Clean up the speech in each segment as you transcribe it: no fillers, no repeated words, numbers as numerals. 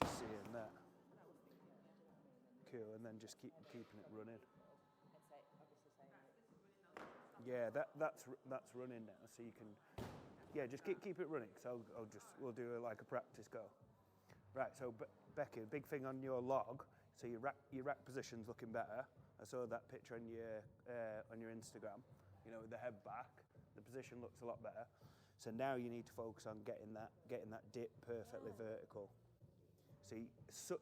just seeing that. Cool, and then just keeping it running. Yeah, that's running now, so you can, yeah, just keep it running. So we'll do like a practice go. Right, so Becky, big thing on your log. So your rack position's looking better. I saw that picture on your Instagram. You know, with the head back, the position looks a lot better. So now you need to focus on getting that dip perfectly vertical. See,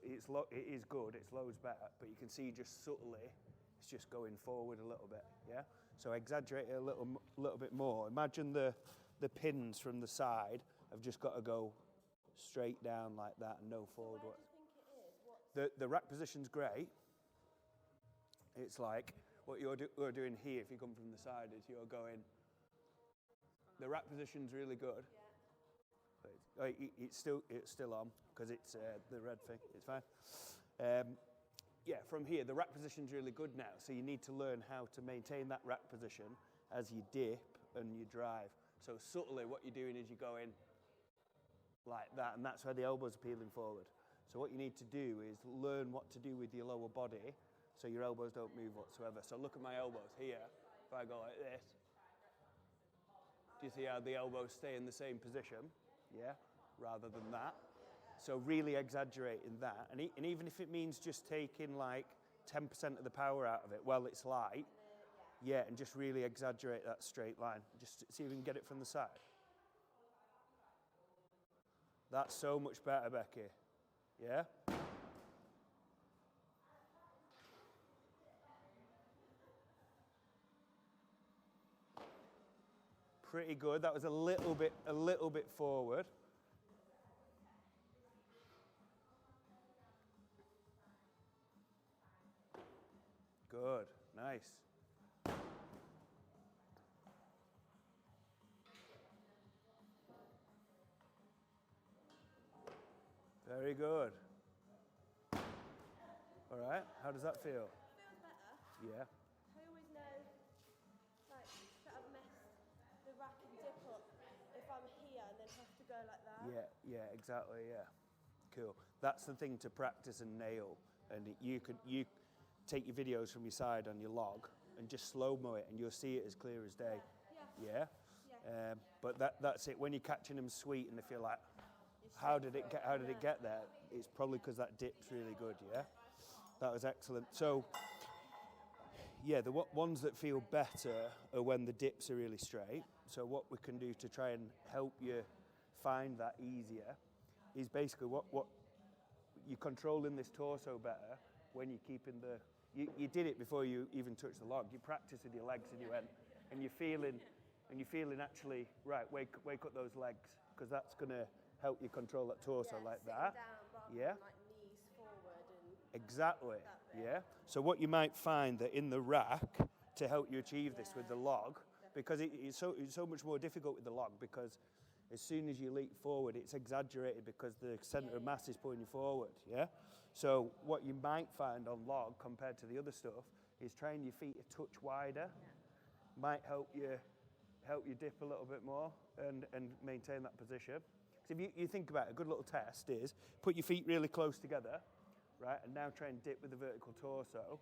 it is good. It's loads better, but you can see just subtly, it's just going forward a little bit. Yeah. So exaggerate it a little bit more. Imagine the pins from the side have just got to go straight down like that and no forward. So where do you think it is? The rack position's great. It's like what you're doing here. If you come from the side, is you're going. The rack position's really good. Yeah. But it's still on because it's the red thing. It's fine. Yeah, from here the rack position's really good now. So you need to learn how to maintain that rack position as you dip and you drive. So subtly, what you're doing is you're going like that, and that's where the elbows are peeling forward. So what you need to do is learn what to do with your lower body so your elbows don't move whatsoever. So look at my elbows here. If I go like this, do you see how the elbows stay in the same position? Yeah, rather than that. So really exaggerating that, and even if it means just taking like 10% of the power out of it while it's light, yeah, and just really exaggerate that straight line. Just see if we can get it from the side. That's so much better, Becky. Yeah? Pretty good. That was a little bit forward. Good. Nice. Very good. All right, how does that feel? It feels better. Yeah. I always know, like, that I've messed the rack and dip up if I'm here and then have to go like that. Yeah, exactly, yeah. Cool. That's the thing to practice and nail. And you take your videos from your side on your log and just slow-mo it and you'll see it as clear as day. Yeah? But that's it. When you're catching them sweet and they feel like, how did it get there? It's probably because that dip's really good, yeah? That was excellent. So, yeah, the ones that feel better are when the dips are really straight. So what we can do to try and help you find that easier is basically what you're controlling this torso better when you're keeping the... You did it before you even touched the log. You practiced with your legs and you went, and you're feeling actually, right, wake up those legs, because that's going to help you control that torso like that. Down rather yeah. than like knees forward and exactly. Yeah. So what you might find that in the rack to help you achieve this with the log, because it's so much more difficult with the log, because as soon as you leap forward, it's exaggerated because the centre of mass is pulling you forward. Yeah. So what you might find on log compared to the other stuff is trying your feet a touch wider. Might help you dip a little bit more and maintain that position. So if you think about it, a good little test is put your feet really close together, right, and now try and dip with the vertical torso.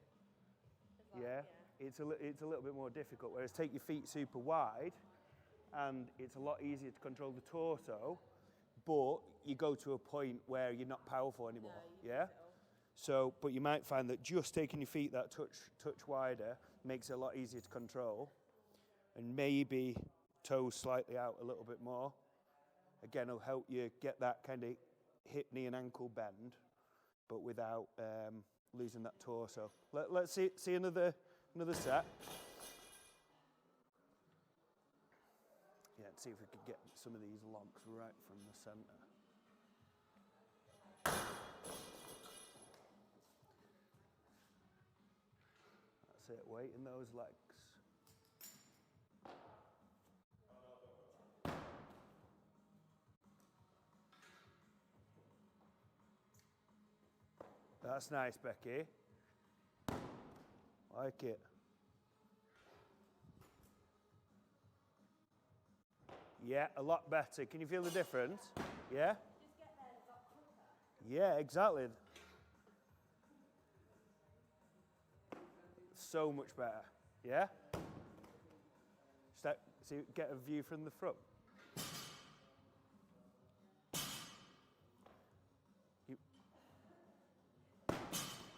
Yeah, it's a little bit more difficult. Whereas take your feet super wide, and it's a lot easier to control the torso, but you go to a point where you're not powerful anymore. Yeah. So, but you might find that just taking your feet that touch wider makes it a lot easier to control, and maybe toes slightly out a little bit more. Again, it'll help you get that kind of hip, knee, and ankle bend, but without losing that torso. Let's see another set. Yeah, let's see if we could get some of these logs right from the centre. That's it, weight in those legs. That's nice, Becky. Like it. Yeah, a lot better. Can you feel the difference? Yeah? just get there a lot quicker. Yeah, exactly. So much better. Yeah? So get a view from the front.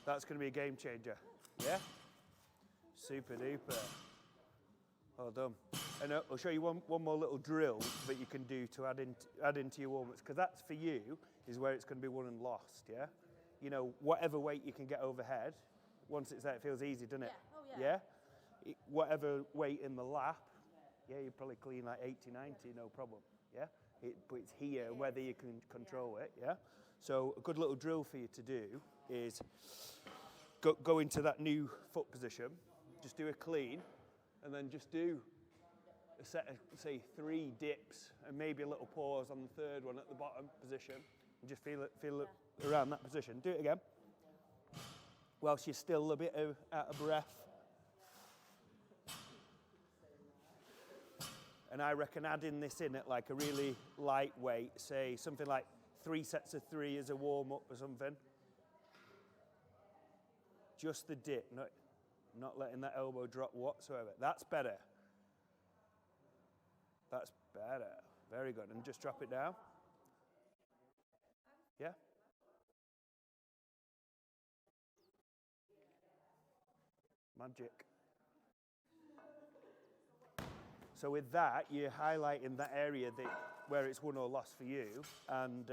That's going to be a game changer. Yeah? Super duper. Well done. And I'll show you one more little drill that you can do to add into your warm-ups, because that's for you is where it's going to be won and lost, yeah? You know, whatever weight you can get overhead, once it's there, it feels easy, doesn't it? Yeah. Oh, yeah. Yeah? Whatever weight in the lap, yeah, you probably clean like 80, 90, no problem, yeah? But it's here, whether you can control it, yeah? So a good little drill for you to do is go into that new foot position, just do a clean, and then just do a set of, say, 3 dips and maybe a little pause on the third one at the bottom position, and just feel it around that position. Do it again. Whilst you're still a bit out of breath. And I reckon adding this in at like a really lightweight, say something like 3 sets of 3 as a warm-up or something. Just the dip, not letting that elbow drop whatsoever. That's better. That's better. Very good. And just drop it down. Yeah? Magic. So with that, you're highlighting that area where it's won or lost for you, and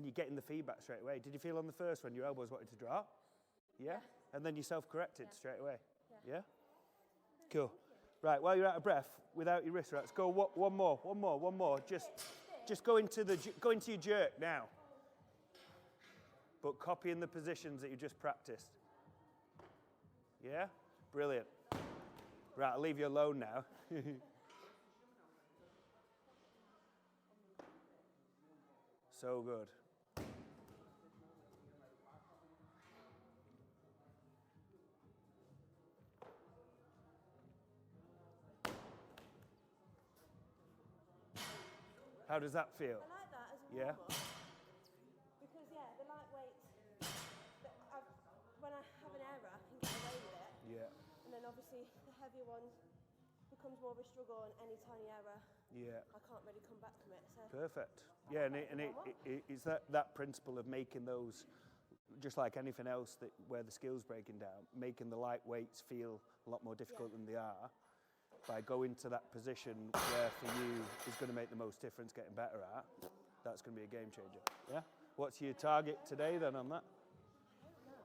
you're getting the feedback straight away. Did you feel on the first one your elbows wanted to drop? Yeah? And then you self-corrected straight away? Yeah? Cool. Right, while you're out of breath, without your wrist wraps, go one more. Just go into your jerk now. But copying the positions that you just practiced. Yeah? Brilliant. Right, I'll leave you alone now. So good. How does that feel? I like that as a Yeah? warm-up. Because, yeah, the lightweights, when I have an error, I can get away with it. Yeah. And then obviously the heavier one becomes more of a struggle, and any tiny error, I can't really come back from it. So Perfect. Yeah, and it's that principle of making those, just like anything else where the skill's breaking down, making the lightweights feel a lot more difficult than they are, by going to that position where for you is going to make the most difference getting better at, that's going to be a game changer. Yeah? What's your target today then on that? I don't know.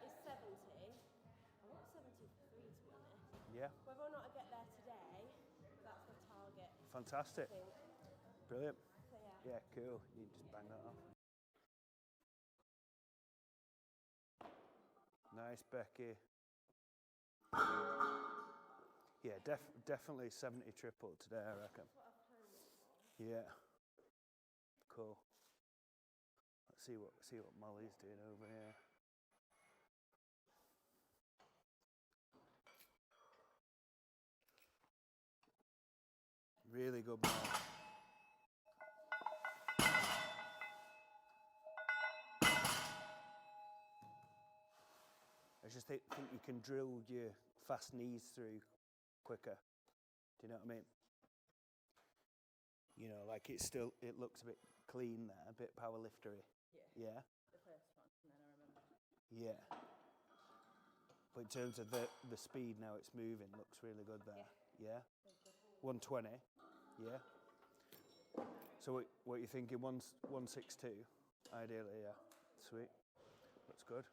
It's 70. I want 73 to be honest. Yeah. Whether or not I get there today, that's the target. Fantastic. I think. Brilliant. So Yeah, cool. You just bang that off. Nice, Becky. Yeah, definitely 70 triple today, I reckon. Yeah. Cool. Let's see what Molly's doing over here. Really good, Molly. I just think you can drill your fast knees through quicker. Do you know what I mean? You know, like it looks a bit clean there, a bit powerliftery. Yeah. The first one, and then I remember. Yeah. But in terms of the speed now it's moving, looks really good there. Yeah. 120. Yeah. So what are you thinking? 162, ideally. Yeah. Sweet. Looks good.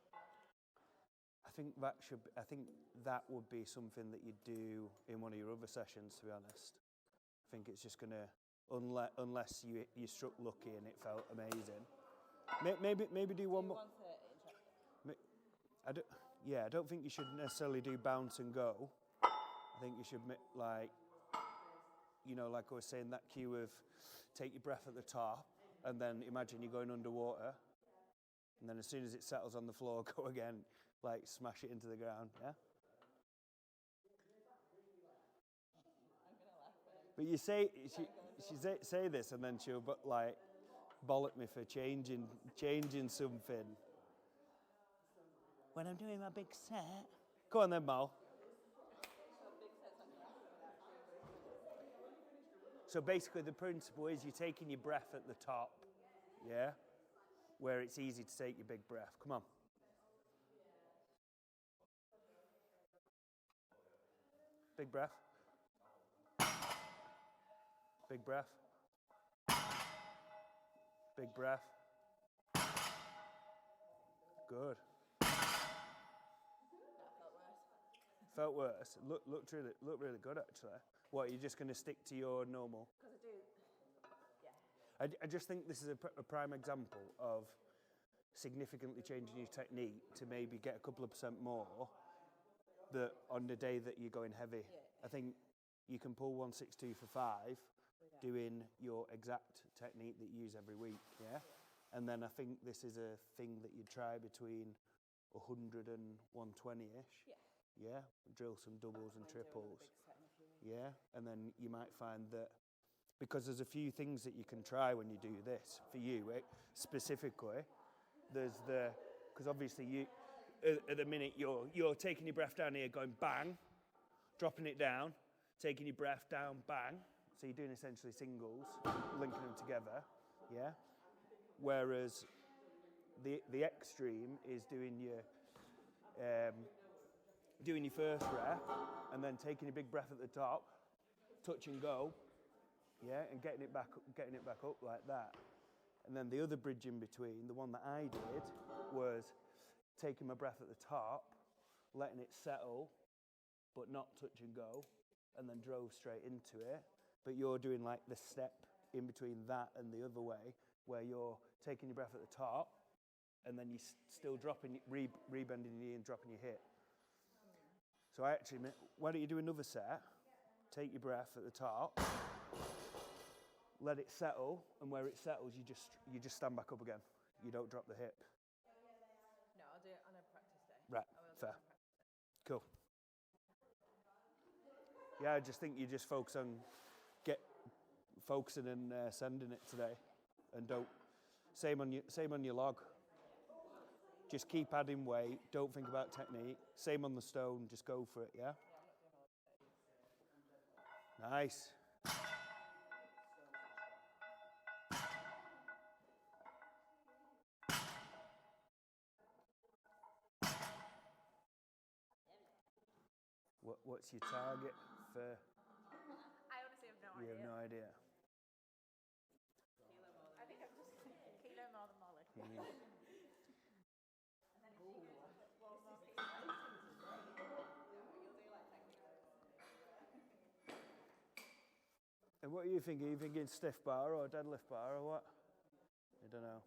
I think that would be something that you'd do in one of your other sessions, to be honest. I think it's just gonna, unless you struck lucky and it felt amazing. Maybe do one more. 130 in chapter. I don't think you should necessarily do bounce and go. I think you should like I was saying, that cue of take your breath at the top and then imagine you're going underwater, and then as soon as it settles on the floor, go again. Like smash it into the ground, yeah? I'm going to laugh. But you say this and then she'll bollock me for changing something. When I'm doing my big set. Go on then, Mal. So basically the principle is you're taking your breath at the top, yeah? Where it's easy to take your big breath. Come on. Big breath. Big breath. Big breath. Good. Felt worse. Looked really good actually. What, you're just going to stick to your normal? Because I do, yeah. I just think this is a prime example of significantly changing your technique to maybe get a couple of % more that on the day that you're going heavy. Yeah. I think you can pull 162 for 5 doing your exact technique that you use every week, yeah? And then I think this is a thing that you'd try between 100 and 120-ish. Yeah. Drill some doubles and triples. Yeah, and then you might find that because there's a few things that you can try when you do this for you specifically. There's because obviously you at the minute you're taking your breath down here, going bang, dropping it down, taking your breath down, bang. So you're doing essentially singles, linking them together. Yeah. Whereas the extreme is doing your first breath and then taking a big breath at the top, touch and go, yeah, and getting it back up like that. And then the other bridge in between, the one that I did, was taking my breath at the top, letting it settle, but not touch and go, and then drove straight into it. But you're doing like the step in between that and the other way, where you're taking your breath at the top, and then you're still dropping, rebending your knee and dropping your hip. So why don't you do another set? Take your breath at the top, let it settle, and where it settles, you just stand back up again. You don't drop the hip. No, I'll do it on a practice day. Right, fair. Cool. Yeah, I just think you just focus on focusing and sending it today, and don't. Same on your log. Just keep adding weight. Don't think about technique. Same on the stone. Just go for it. Yeah. Nice. What's your target for? I honestly have no idea. You have no idea. I think I'm just kilo more than Molly. And what are you thinking? Are you thinking stiff bar or deadlift bar or what? I don't know.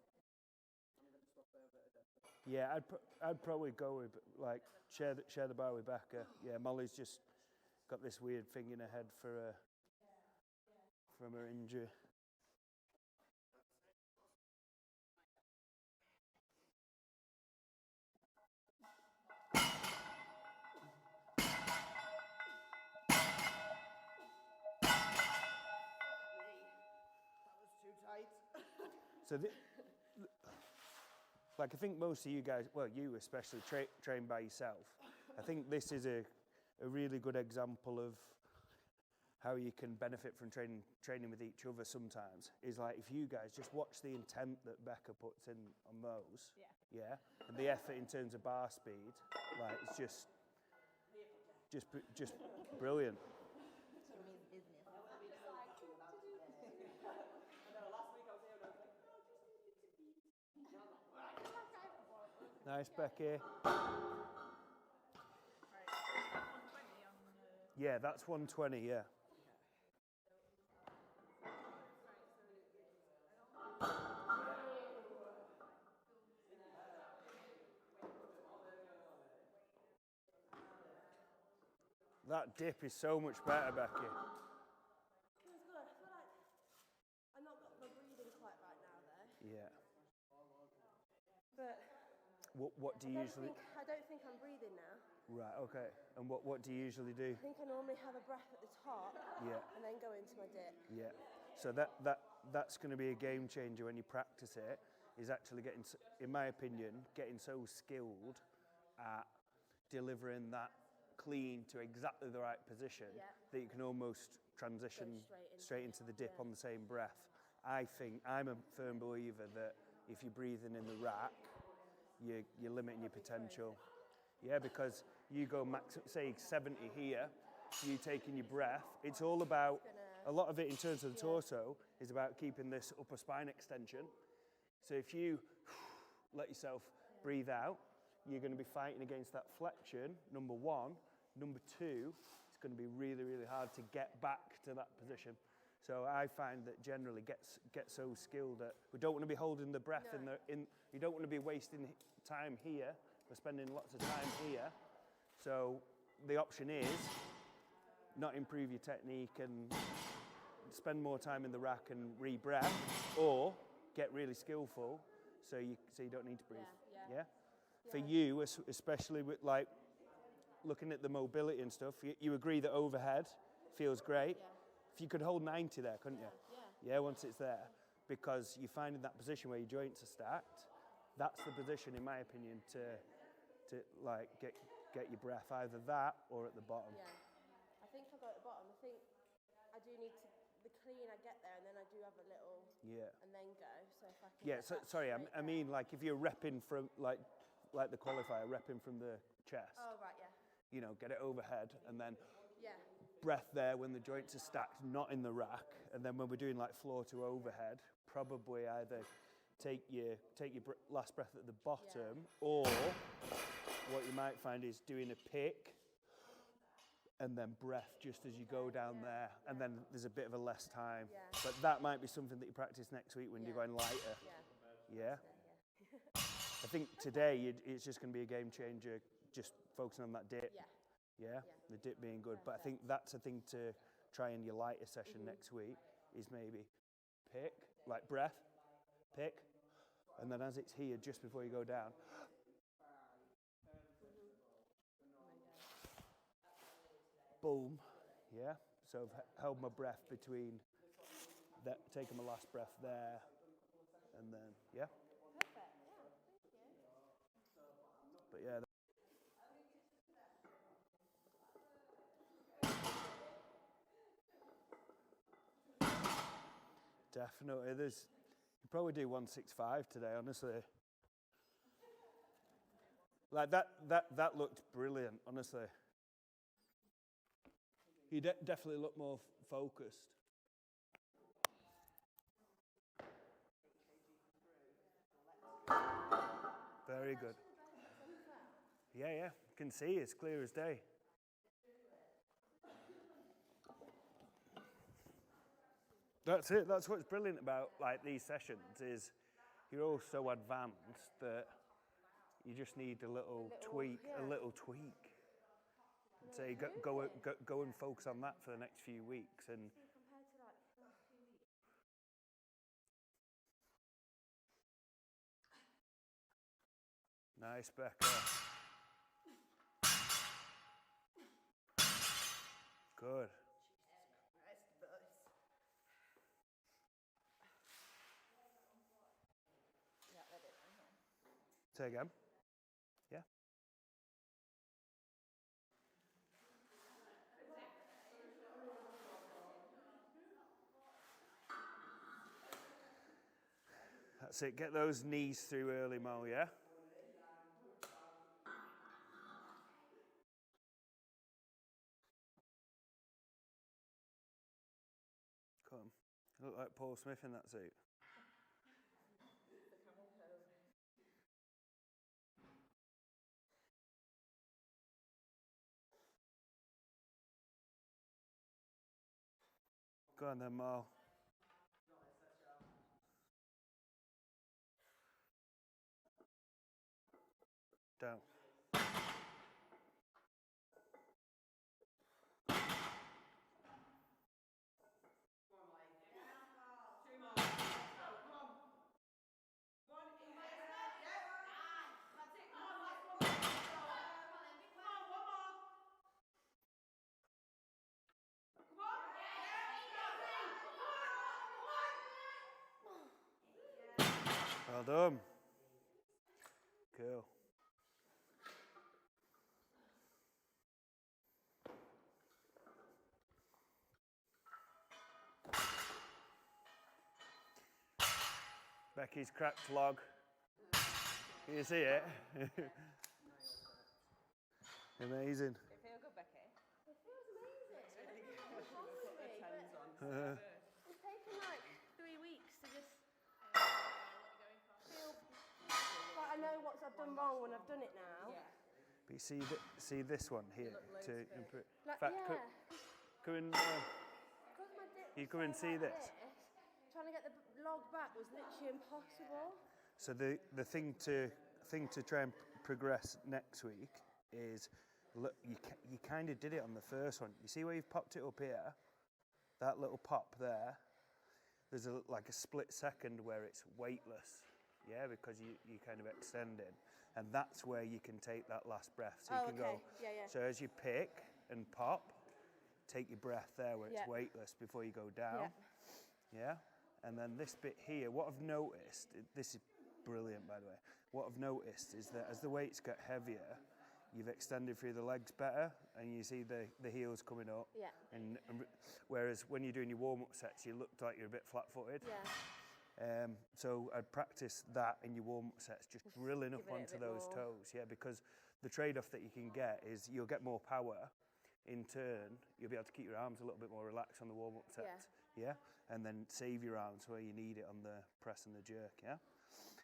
Yeah, I'd probably go with like share the bar with Becca. Yeah, Molly's just got this weird thing in her head from her injury. So, like I think most of you guys, well, you especially, train by yourself. I think this is a really good example of how you can benefit from training with each other sometimes. Is like if you guys just watch the intent that Becca puts in on those, yeah, and the effort in terms of bar speed, like it's just brilliant. Nice, Becky. Yeah, that's 120, yeah. That dip is so much better, Becky. It was good. I feel like I've not got my breathing quite right now there. Yeah. But what do you usually? I don't think I'm breathing now. Right. Okay. And what do you usually do? I think I normally have a breath at the top. Yeah. And then go into my dip. Yeah. So that's going to be a game changer when you practice it, is actually getting, in my opinion, getting so skilled at delivering that clean to exactly the right position that you can almost transition straight into the dip on the same breath. I think, I'm a firm believer that if you're breathing in the rack, you're limiting your potential. Yeah, because you go max, say 70 here, you taking your breath, it's all about, a lot of it in terms of the torso is about keeping this upper spine extension. So if you let yourself breathe out, you're going to be fighting against that flexion, number one. Number two, it's going to be really, really hard to get back to that position. So I find that generally get so skilled that we don't want to be holding the breath you don't want to be wasting time here. We're spending lots of time here. So the option is not improve your technique and spend more time in the rack and re-breath, or get really skillful so you don't need to breathe. Yeah? For you, especially with like looking at the mobility and stuff, you agree that overhead feels great. If you could hold 90 there, couldn't you? Yeah, once it's there. Because you find in that position where your joints are stacked, that's the position, in my opinion, to like get your breath, either that or at the bottom. Yeah, I think I'll go at the bottom. I think I do need to, the clean, I get there and then I do have a little, and then go. So if I can sorry, I mean like if you're repping from, like the qualifier, repping from the chest. Oh, right, yeah. You know, get it overhead and then breath there when the joints are stacked, not in the rack. And then when we're doing like floor to overhead, probably either take your last breath at the bottom, or what you might find is doing a pick and then breath just as you go down there, and then there's a bit of a less time. But that might be something that you practice next week when you're going lighter. Yeah? I think today it's just going to be a game changer, just focusing on that dip. Yeah? The dip being good. But I think that's a thing to try in your lighter session next week, is maybe pick, like breath, pick, and then as it's here, just before you go down, boom, yeah? So I've held my breath between that, taking my last breath there, and then, yeah? Perfect, thank you. But yeah. Definitely, you probably do 165 today, honestly. Like that looked brilliant, honestly. You definitely look more focused. Very good. Yeah, you can see it's clear as day. That's it. That's what's brilliant about like these sessions, is you're all so advanced that you just need a little tweak. So you go and focus on that for the next few weeks. And Compared to like the first 2 weeks. nice, Becca. Good. Say again. Yeah. That's it. Get those knees through early, Mo, yeah? Come. You look like Paul Smith in that suit. Go on then, Mo. Down. Well done. Cool. Becky's cracked log. Can you see it? Amazing. Does it feel good, Becky? It feels amazing. What's wrong with me? But it's taken like 3 weeks to just feel like I know what I've done wrong when I've done it now. Yeah. But you see this one here to improve. Like, In fact, yeah. come and Because my dip you was come and so see like this. Trying to get the log back was literally impossible. So the thing to try and progress next week is, look, you kind of did it on the first one. You see where you've popped it up here? That little pop there. There's like a split second where it's weightless, yeah, because you kind of extended, and that's where you can take that last breath. So you can go. Yeah. So as you pick and pop, take your breath there where it's weightless before you go down. Yeah. And then this bit here, what I've noticed, this is brilliant by the way, what I've noticed is that as the weights get heavier, you've extended through the legs better and you see the heels coming up. Yeah. And whereas when you're doing your warm-up sets, you looked like you're a bit flat-footed. Yeah. So I'd practice that in your warm-up sets, just drilling up onto those toes, yeah, because the trade-off that you can get is you'll get more power. In turn, you'll be able to keep your arms a little bit more relaxed on the warm-up sets, yeah? And then save your arms where you need it on the press and the jerk, yeah?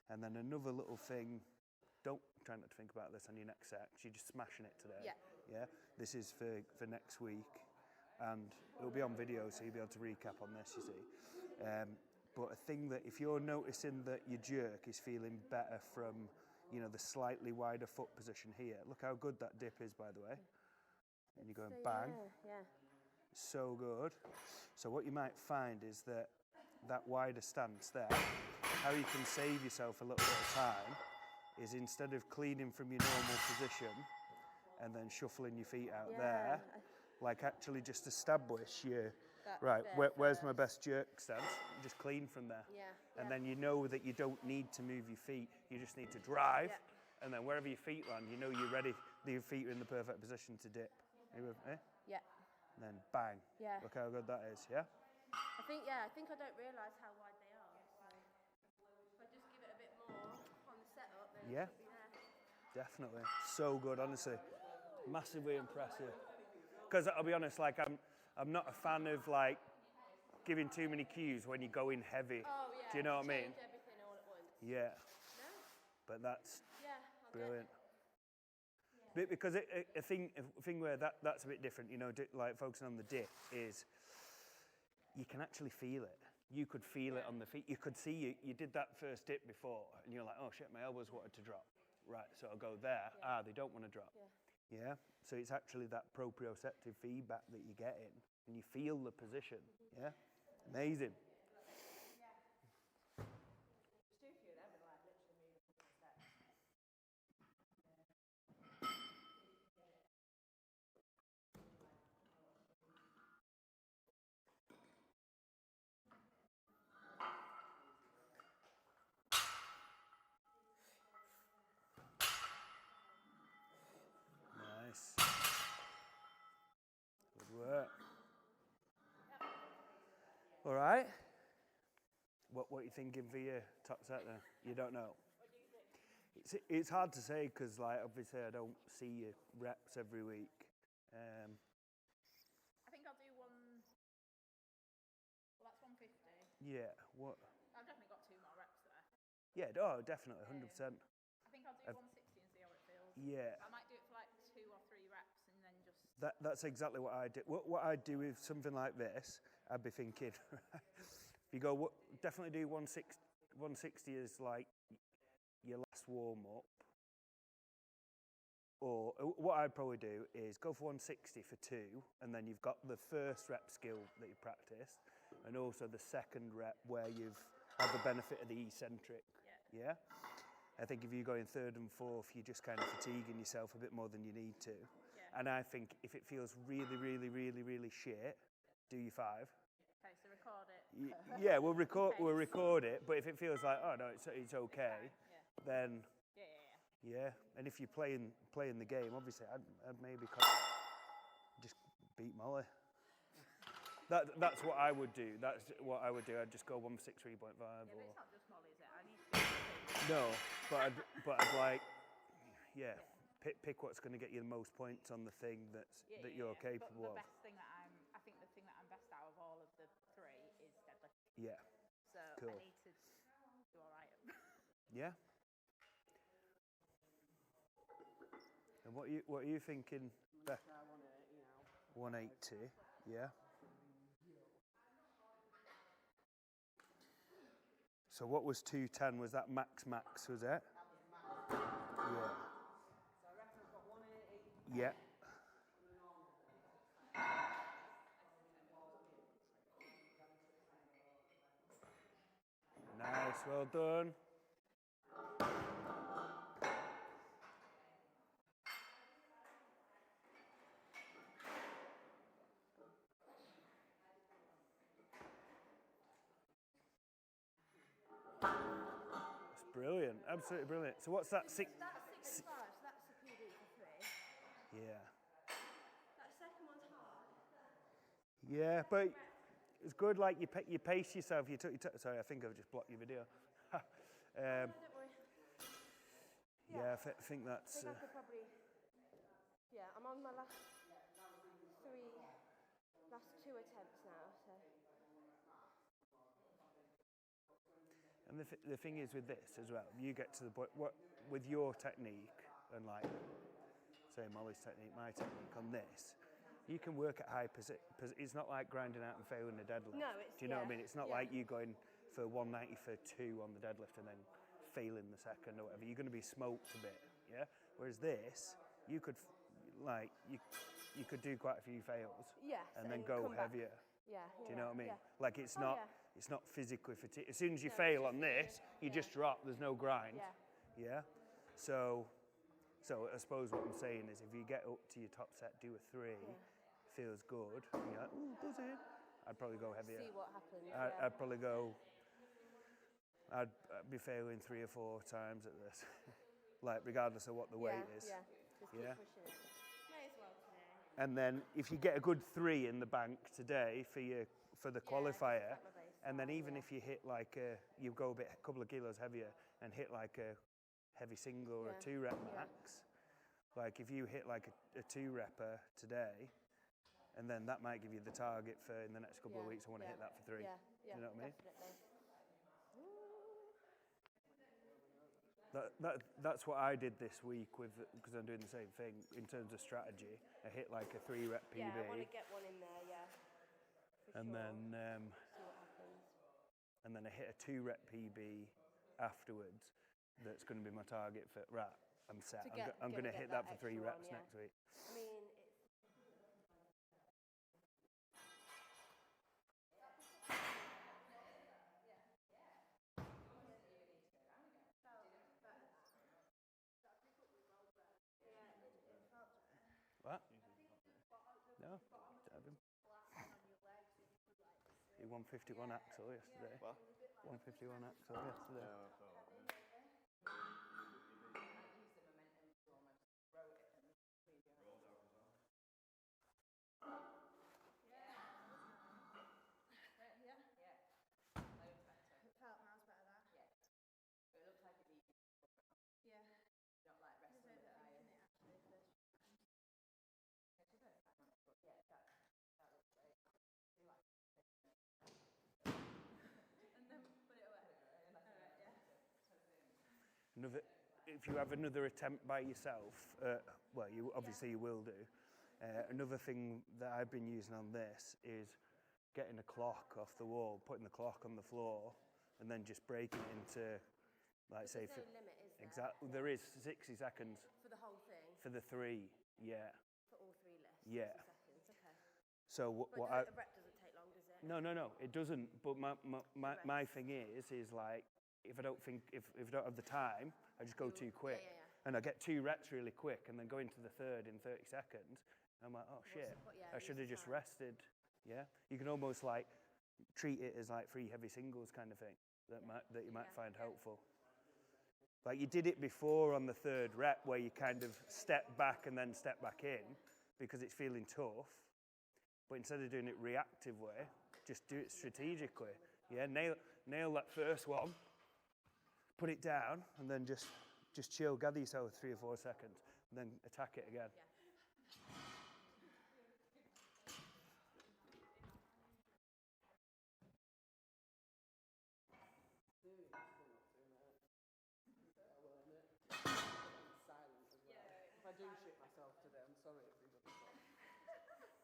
And then another little thing, try not to think about this on your next set, 'cause you're just smashing it today, yeah? This is for next week, and it'll be on video, so you'll be able to recap on this, you see. But a thing that, if you're noticing that your jerk is feeling better from, you know, the slightly wider foot position here, look how good that dip is, by the way. And you're going bang. Yeah. So good. So what you might find is that wider stance there, how you can save yourself a little bit of time is instead of cleaning from your normal position and then shuffling your feet out there, like actually just establish your, where's my best jerk stance? Just clean from there. And then you know that you don't need to move your feet, you just need to drive. And then wherever your feet land, you know you're ready, your feet are in the perfect position to dip. Are you with me? Yeah. And then bang. Yeah. Look how good that is, yeah? I think I don't realise how wide they are. So if I just give it a bit more on the setup, then it should be there. Definitely. So good, honestly. Massively impressive. Because I'll be honest, like I'm not a fan of like giving too many cues when you go in heavy. Oh yeah. Do you know what I mean? Change everything all at once. Yeah. No? But that's brilliant. Yeah. Because a thing where that's a bit different, you know, like focusing on the dip is you can actually feel it. You could feel it on the feet. You could see you did that first dip before and you're like, oh shit, my elbows wanted to drop. Right, so I'll go there. They don't want to drop. Yeah. So it's actually that proprioceptive feedback that you're getting and you feel the position. Yeah. Amazing. Nice. Good work. All right. What are you thinking for your top set then? You don't know? What do you think? It's hard to say because, like, obviously I don't see your reps every week. I think I'll do one. Well, that's 150. Yeah. What? I've definitely got 2 more reps there. Yeah. Oh, definitely, 100%. I think I'll do 160 and see how it feels. Yeah. I might do it for like 2 or 3 reps and then just. That's exactly what I do. What I'd do with something like this, I'd be thinking, if you go, definitely do 160 as like your last warm up. Or what I'd probably do is go for 160 for 2, and then you've got the first rep skill that you practiced, and also the second rep where you've had the benefit of the eccentric. Yeah? I think if you go in third and fourth, you're just kind of fatiguing yourself a bit more than you need to. Yeah. And I think if it feels really, really, really, really shit, do your 5. Okay, so record it. Yeah, we'll record it, but if it feels like, oh no, it's okay, then yeah. And if you're playing the game, obviously, I'd maybe just beat Molly. That's what I would do. That's what I would do. I'd just go 163.5. Yeah, but it's not just Molly, is it? I need to be No, but I'd like, pick what's going to get you the most points on the thing that you're capable of. But I think the thing that I'm best out of all of the three is deadlift. Yeah. So Cool. I need to do all right. Yeah. And what are you thinking, Beth? 180. Yeah. So what was 210? Was that max, was it? Yeah. So I reckon I've got 180. Yeah. Nice, well done. That's brilliant, absolutely brilliant. So what's that? That's 665, so that's the PB for 3. Yeah. That second one's hard. Yeah, but it's good. Like you pace yourself. Sorry, I think I've just blocked your video. No, don't worry. Yeah, I think that's. I could probably. Yeah, I'm on my last 2 attempts now, so. And the thing is with this as well, you get to the point with your technique and like, say Molly's technique, my technique on this, you can work at high position. It's not like grinding out and failing the deadlift. No, it's. Do you know what I mean? It's not like you going for 190 for 2 on the deadlift and then failing the second or whatever. You're going to be smoked a bit, yeah. Whereas this, you could you could do quite a few fails. Yes, and then go heavier. Yeah. Do you know what I mean? Yeah. Like it's not. Yeah. It's not physically fatigued. As soon as you fail on this, you just drop. There's no grind. Yeah. Yeah. So I suppose what I'm saying is, if you get up to your top set, do a 3, feels good. And you're like, ooh, buzzing. I'd probably go heavier. See what happens. I'd probably go. I'd be failing 3 or 4 times at this, like regardless of what the weight is. Yeah. Just keep pushing it. May as well today. And then if you get a good 3 in the bank today for the qualifier. And then even if you hit like you go a couple of kilos heavier and hit like a heavy single or a 2 rep max, like if you hit like a 2 repper today, and then that might give you the target for in the next couple of weeks. I want to hit that for 3. Yeah. Do you know what I mean? Definitely. That's what I did this week because I'm doing the same thing in terms of strategy. I hit like a 3 rep PB. Yeah, I want to get one in there. Yeah. And then. See what happens. And then I hit a 2 rep PB afterwards. That's going to be my target for I'm set. I'm going to hit that for 3 reps next week. I mean, What? No, Devin. He 151 axle yesterday. What? 151 axle yesterday. If you have another attempt by yourself, well, you obviously you will do. Another thing that I've been using on this is getting a clock off the wall, putting the clock on the floor, and then just breaking it into, like say, there's no limit, is there? Exactly. There is 60 seconds For the whole thing? for the 3. Yeah. For all 3 lists? Yeah. 60 seconds, okay. So But what the rep doesn't take long, does it? No, it doesn't. But my thing is like if I don't have the time, I just go too quick, and I get 2 reps really quick, and then go into the 3rd in 30 seconds. I'm like, oh shit, I should have just rested. Yeah, you can almost like treat it as like 3 heavy singles kind of thing that you might find helpful. Like you did it before on the 3rd rep where you kind of step back and then step back in because it's feeling tough. But instead of doing it reactive way, just do it strategically. Yeah, nail that first one, put it down, and then just chill, gather yourself 3 or 4 seconds, and then attack it again. Yeah. If I do shit myself today, I'm sorry everybody.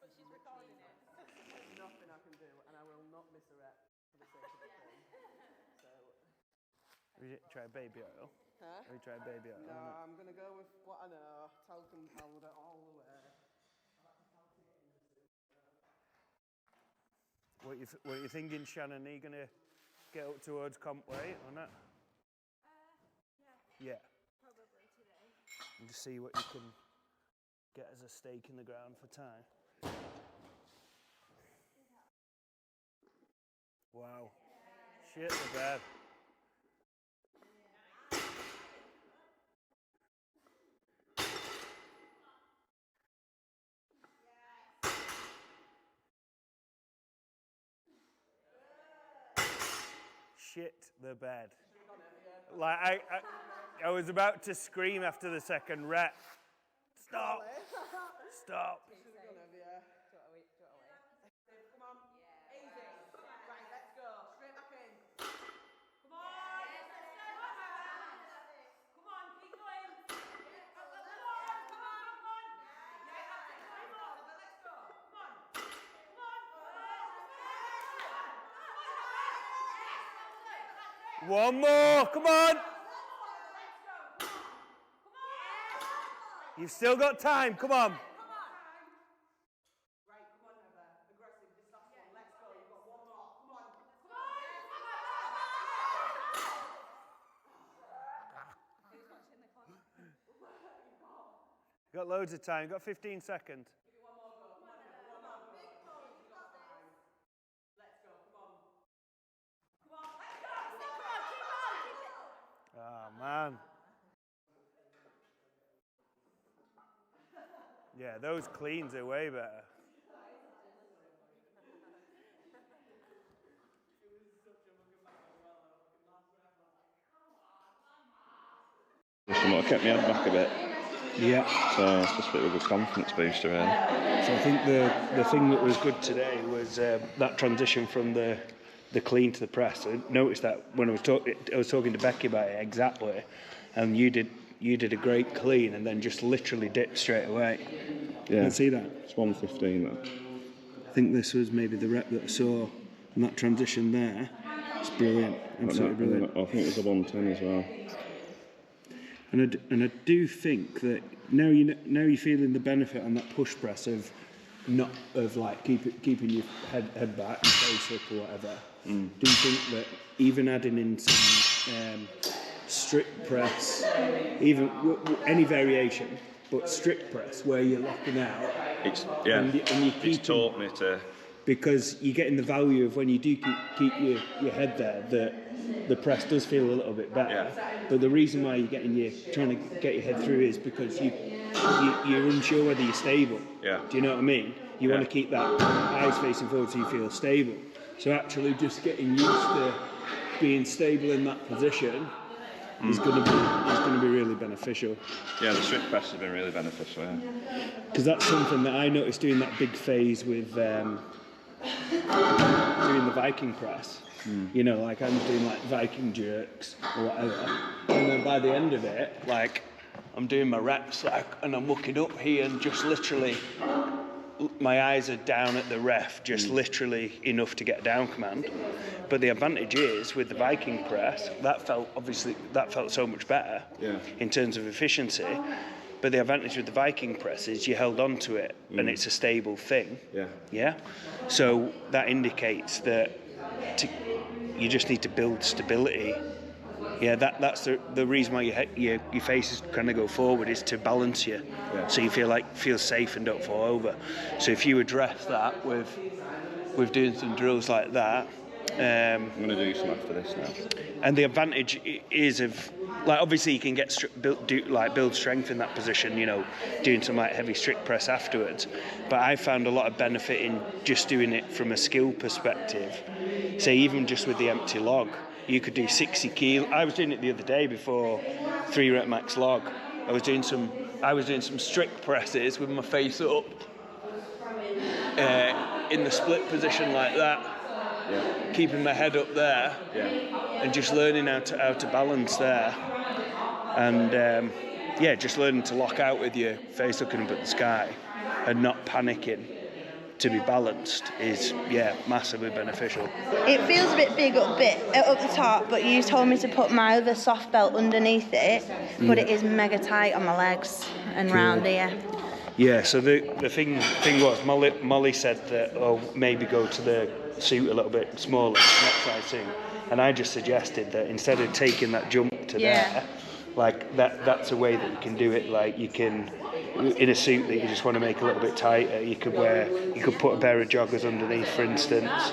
But she's recording it. There's nothing I can do, and I will not miss a rep for the sake of the thing. So. Have you tried baby oil? Huh? Have you tried baby oil? No, I'm gonna go with what I know. Talcum powder all the way. What you thinking, Shannon? Are you gonna get up towards comp weight or not? Yeah. Yeah. Probably today. And just see what you can get as a stake in the ground for time. Wow. Shit the bed. Shit the bed. Like I was about to scream after the 2nd rep. Stop. Stop. Come on. Easy. Right, let's go. Straight back in. Come on. Yes, let's go. Come on, keep going. Come on. Yeah, that's it. Come on. Let's go. Come on. One more. Come on. You've still got time. Come on. Right, come on, Heather. Aggressive. This last one. Let's go. You've got one more. Come on. Who's watching the clock? You've got loads of time. You've got 15 seconds. Give it one more go. Come on, Heather. One more go. You've got time. Let's go. Come on. Come on. Let's go. Keep it. Oh, man. Yeah, those cleans are way better. Somewhat kept my head back a bit. Yeah. So it's just a bit of a good confidence booster, really. So I think the thing that was good today was that transition from the clean to the press. I noticed that when I was talking to Becky about it exactly, and you did a great clean and then just literally dipped straight away. Yeah. You can see that. It's 115 though. I think this was maybe the rep that I saw, and that transition there. It's brilliant, absolutely brilliant. I think it was a 110 as well. And I do think that now you're feeling the benefit on that push press of like keeping your head back, and face up or whatever. Do you think that even adding in some strict press, even any variation, but strict press where you're locking out, and you it's taught me to. Because you're getting the value of when you do keep your head there, that the press does feel a little bit better. Yeah. But the reason why you're trying to get your head through is because you're unsure whether you're stable. Yeah. Do you know what I mean? You want to keep that eyes facing forward so you feel stable. So actually just getting used to being stable in that position is going to be really beneficial. Yeah, the strict press has been really beneficial. Yeah. Because that's something that I noticed doing that big phase with doing the Viking press. You know, like I'm doing like Viking jerks or whatever, and then by the end of it, like I'm doing my reps, like, and I'm looking up here and just literally my eyes are down at the ref, just literally enough to get a down command. But the advantage is with the Viking press, that felt so much better in terms of efficiency. But the advantage with the Viking press is you held on to it and it's a stable thing. Yeah. So that indicates that you just need to build stability Yeah, that's the reason why your face is kind of go forward is to balance you, so you feel safe and don't fall over. So if you address that with doing some drills like that, I'm going to do some after this now. and the advantage is of like obviously you can get build strength in that position, you know, doing some like heavy strict press afterwards. But I found a lot of benefit in just doing it from a skill perspective. Say even just with the empty log. You could do 60 kilo. I was doing it the other day before 3 rep max log. I was doing some strict presses with my face up in the split position like that, keeping my head up there, and just learning how to balance there, and just learning to lock out with your face looking up at the sky and not panicking to be balanced is massively beneficial. It feels a bit big up the top, but you told me to put my other soft belt underneath it, but it is mega tight on my legs and round here. Yeah, so the thing was, Molly said that maybe go to the suit a little bit smaller, next size suit, and I just suggested that instead of taking that jump to there, like that's a way that you can do it. Like you can, in a suit that you just want to make a little bit tighter, you could put a pair of joggers underneath, for instance,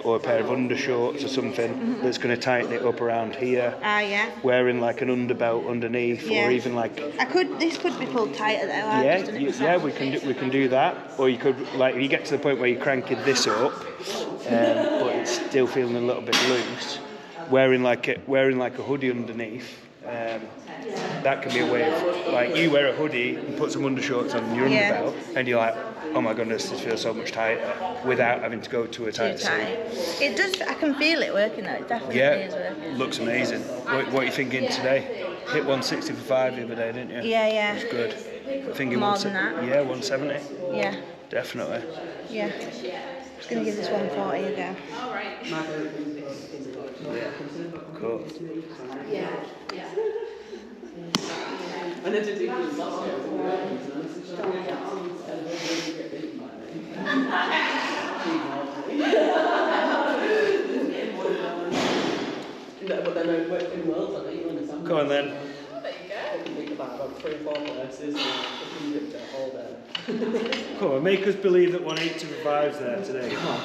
or a pair of undershorts or something that's going to tighten it up around here. Wearing like an underbelt underneath, or even like this could be pulled tighter though. We can do that. Or you could, like, if you get to the point where you're cranking this up, but it's still feeling a little bit loose, wearing like a hoodie underneath. That can be a way of, like, you wear a hoodie and put some undershorts on your underbelt, and you're like, oh my goodness, this feels so much tighter, without having to go to a tight suit. It does. I can feel it working though. It definitely is working. Looks amazing. What are you thinking today? Hit 160 for 5 the other day, didn't you? Yeah. It's good. I think more than that. Yeah, 170. Yeah. Definitely. Yeah. Just gonna give this 140 a go. All right. Cool. And then to do last but then I work in Worlds, I think you understand. Go on then. There you go. About 3 or 4 places, and you get all there. Come on, make us believe that 180 revives there today. Come on.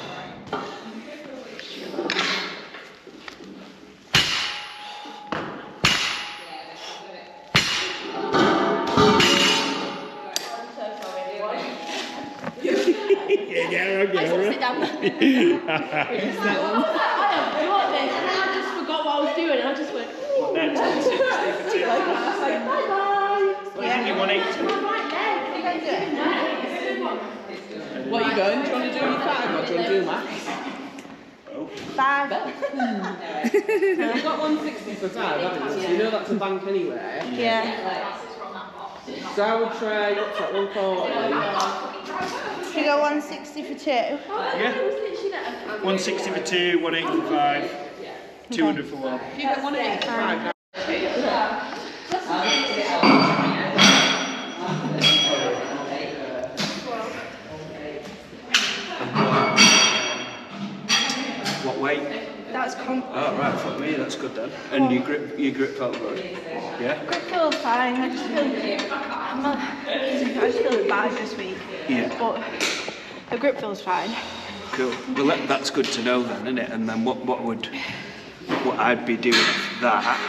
I just forgot what I was doing and I just went, Next, 160 for 2. yeah. 180. What are you going? Do you want to do your 5 or do you want to do max? 5. You've got 160 for 5, haven't you? So you know that's a bank anyway. Yeah. So I would try, what's that, 140? Should we go 160 for 2? Yeah. 160 for 2, 180 for 5, 200 for 1. You get 185 now. What weight? That's Oh right, fuck me, that's good then. And your grip felt good? Yeah? Grip feels fine. I just feel a bit bad this week. Yeah. But the grip feels fine. Cool. Well, that's good to know then, isn't it? And then what I'd be doing that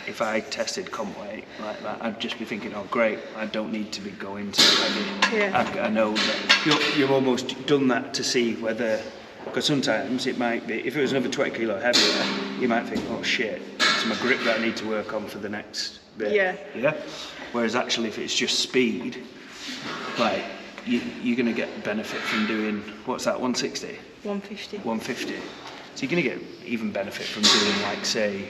if I tested comp weight like that, I'd just be thinking, oh great, I don't need to be going to heavy. Yeah. I know that you've almost done that to see whether, because sometimes it might be, if it was another 20 kilo heavier, you might think, oh shit, it's my grip that I need to work on for the next bit. Yeah. Whereas actually if it's just speed, like you're going to get benefit from doing, what's that, 160? 150. 150. So you're going to get even benefit from doing, like, say,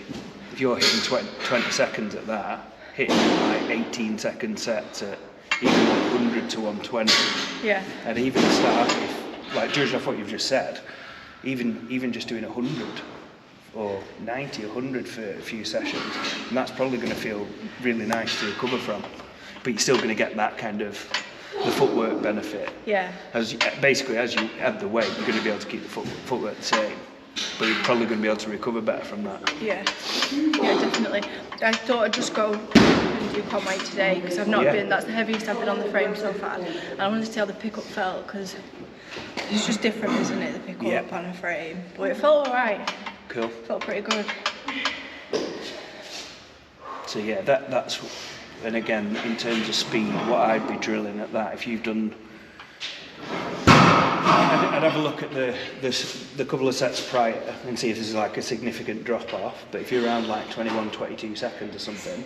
if you're hitting 20 seconds at that, hitting like 18 second sets at even 100 to 120. Yeah. And even start with, like, judging off what you've just said, even just doing 100 or 90, 100 for a few sessions, and that's probably going to feel really nice to recover from. But you're still going to get that kind of the footwork benefit. Yeah. Basically, as you add the weight, you're going to be able to keep the footwork the same. but you're probably going to be able to recover better from that. Yeah, definitely. I thought I'd just go and do quad weight today because I've not been, that's the heaviest I've been on the frame so far. And I wanted to see how the pickup felt because it's just different, isn't it, the pickup on a frame. But it felt alright. Cool. Felt pretty good. So yeah, that's, and again, in terms of speed, what I'd be drilling at that, if you've done, I'd have a look at the couple of sets prior and see if there's like a significant drop off. But if you're around like 21, 22 seconds or something,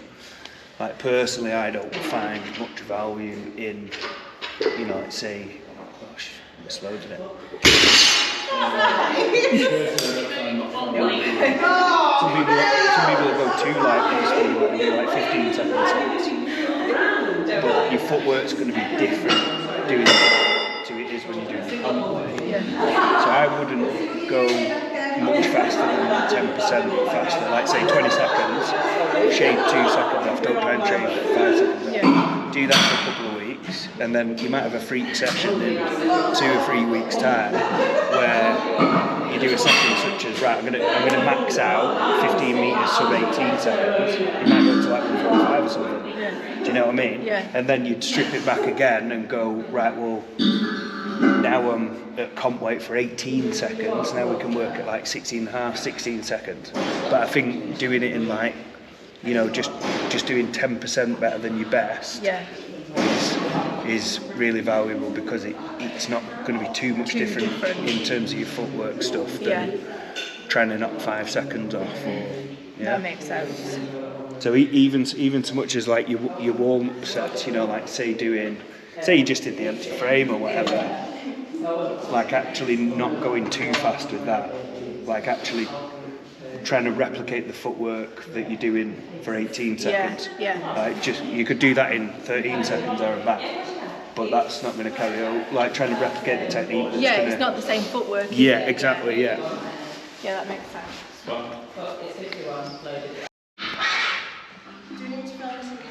like personally, I don't find much value in, you know, let's say, gosh, I misloaded it. Some people will go too light with speed, and do like 15 second sets. But your footwork's going to be different doing it to it is when you're doing it on the way. So I wouldn't go much faster than 10% faster, like say 20 seconds, shave 2 seconds off, don't try and shave 5 seconds off. Do that for a couple of weeks, and then you might have a freak session in 2 or 3 weeks time where you do a session such as, right, I'm gonna max out 15 metres sub 18 seconds. You might go to like 145 or something. Do you know what I mean? Yeah. And then you'd strip it back again and go, right, well, now I'm at comp weight for 18 seconds. Now we can work at like 16 seconds. But I think doing it in like, you know, just doing 10% better than your best is really valuable because it's not going to be too much different in terms of your footwork stuff than trying to knock 5 seconds off. That makes sense. So even so much as like your warm-up sets, you know, like say you just did the empty frame or whatever, like actually not going too fast with that, like actually trying to replicate the footwork that you're doing for 18 seconds. Like just you could do that in 13 seconds or back, but that's not going to carry out. Like trying to replicate the technique. It's not the same footwork. Exactly. Yeah, that makes sense. Do you need to go and listen to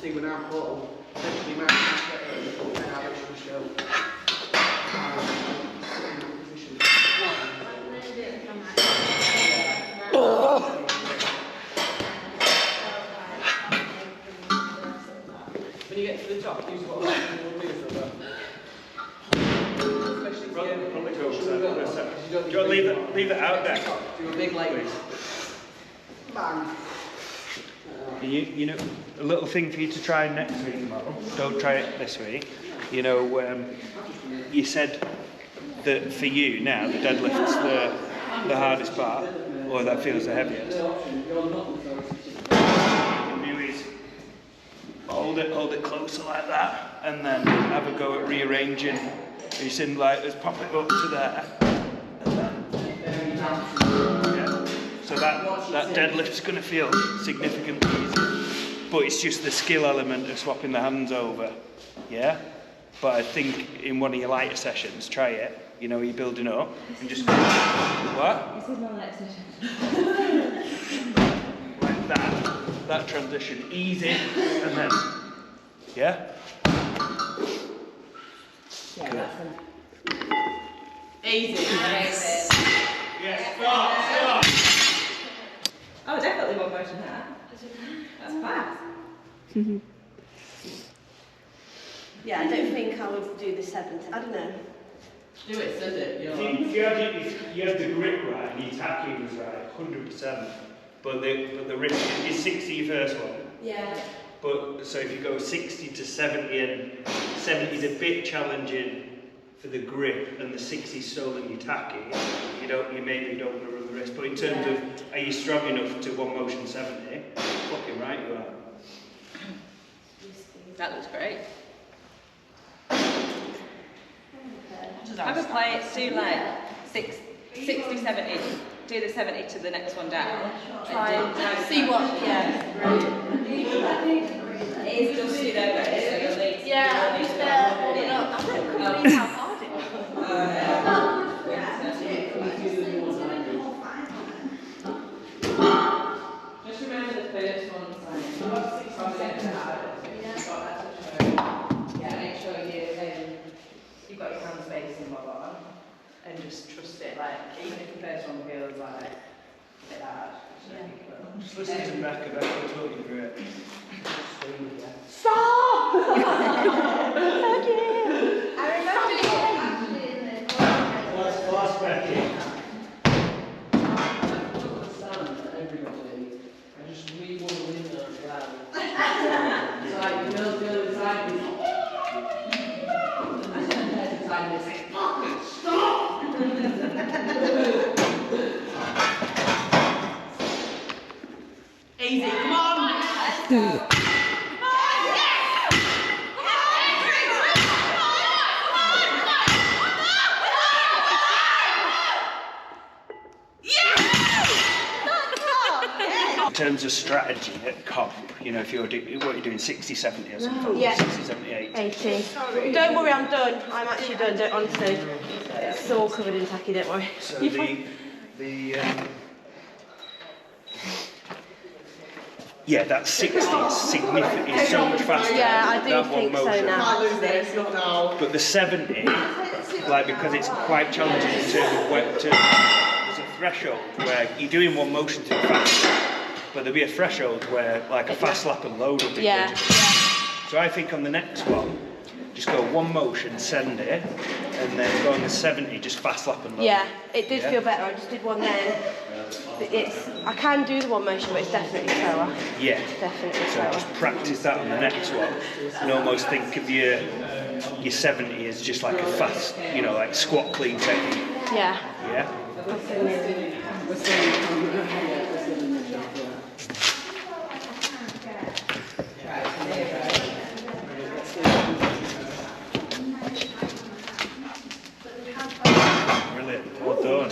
See, when I'm full, essentially my show. When you get to the top, use what I'm Probably go for that. Leave it out there. Do a big leg. Bang. You know, a little thing for you to try next week, Mo. Don't try it this week. You know, you said that for you now, the deadlift's the hardest part, or that feels the heaviest. What you can do is hold it closer like that, and then have a go at rearranging. You seem like let's pop it up to there, and then so that deadlift's going to feel significantly easier, but it's just the skill element of swapping the hands over, But I think in one of your lighter sessions, try it. You know, you're building up and just go, what? This is my lighter session. Like that transition, easy, and then, Yeah, that's enough. Easy. stop. Oh, definitely one motion that. That's fast. Yeah, I don't think I would do the 7th. I don't know. Do it, send it. If you had the grip right and your tacking was right, 100%. But the wrist is 60 your first one. Yeah. But so if you go 60 to 70, and 70 is a bit challenging for the grip, and the 60 stolen your tacking, you maybe don't want to run the wrist. But in terms of, are you strong enough to one motion 70? Fucking right you are. That looks great. I would play it to like 60, 70, do the 70 to the next one down. Try and see what, yeah. It is dusty though, but it's really... Yeah, I'm just warming up. I couldn't believe how hard it was. Just remember the first one. Yeah, make sure you've got your hands facing my bottom and just trust it. Like even if the first one feels like a bit hard. Just listen to Becca talk you through it. Stop! Thank you. I remember Last Becky. I just really want to win that round. It's like you know, the side is Easy, come on! In terms of strategy at comp, you know, if you're what you're doing 60, 70 or something, Yeah. 60, 70, 80. 80. Don't worry, I'm done. I'm actually done, don't, honestly. It's all covered in tacky, don't worry. So yeah, that 60 is significant, it's so much faster. Yeah, I do that think one so motion. now. But the 70, like, because it's quite challenging in terms of there's a threshold where you're doing one motion too fast, but there'll be a threshold where, like, a fast lap and load will be Yeah. good. So I think on the next one, just go one motion, send it, and then go on the 70, just fast lap and load. Yeah, it did Yeah. feel better. I just did one then. I can do the one motion, but it's definitely slower. Yeah. Definitely So slower. just practice that on the next one, and almost think of your 70 as just like a fast, you know, like squat clean technique. Yeah. Yeah. Brilliant. Well done.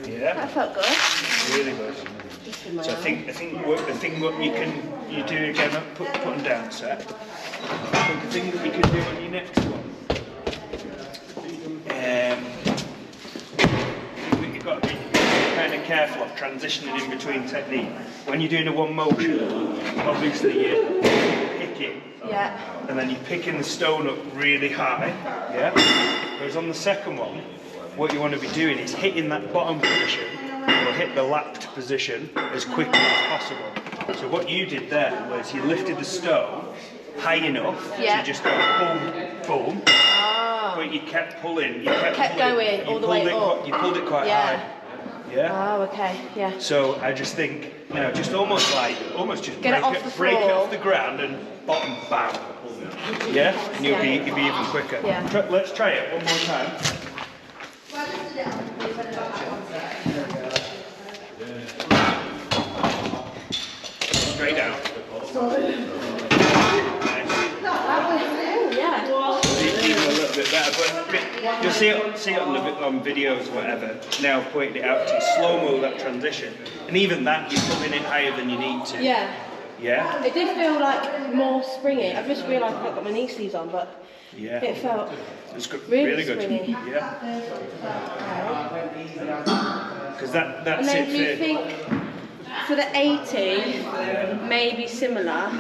Yeah. That felt good. Really good. So I think what you do again, put them down, sir. I think the thing that you can do on your next one, you've got to be kind of careful of transitioning in between technique. When you're doing a one motion, obviously you're picking, Yeah. and then you're picking the stone up really high, yeah? Whereas on the second one, what you want to be doing is hitting that bottom position, or hit the lapped position as quickly as possible. So what you did there was you lifted the stone high enough Yeah. to just go boom, boom, but you kept pulling, Kept going all the way up. You pulled it quite Yeah. high. Yeah? Oh, okay. Yeah. So I just think, you know, just almost just Get it off the break it floor. off the ground and bottom bang. Yeah? And you'll be even quicker. Yeah. Let's try it one more time. Straight down. Even a little bit better, but you'll see it on videos, whatever. Now pointing it out to you, slow-mo that transition, and even that you're pulling it higher than you need to. Yeah. Yeah. It did feel like more springy. I've just realised I've not got my knee sleeves on, but Yeah. it felt It's good, really good. springy. Yeah. Because that's And then it. do you think for the 80, maybe similar,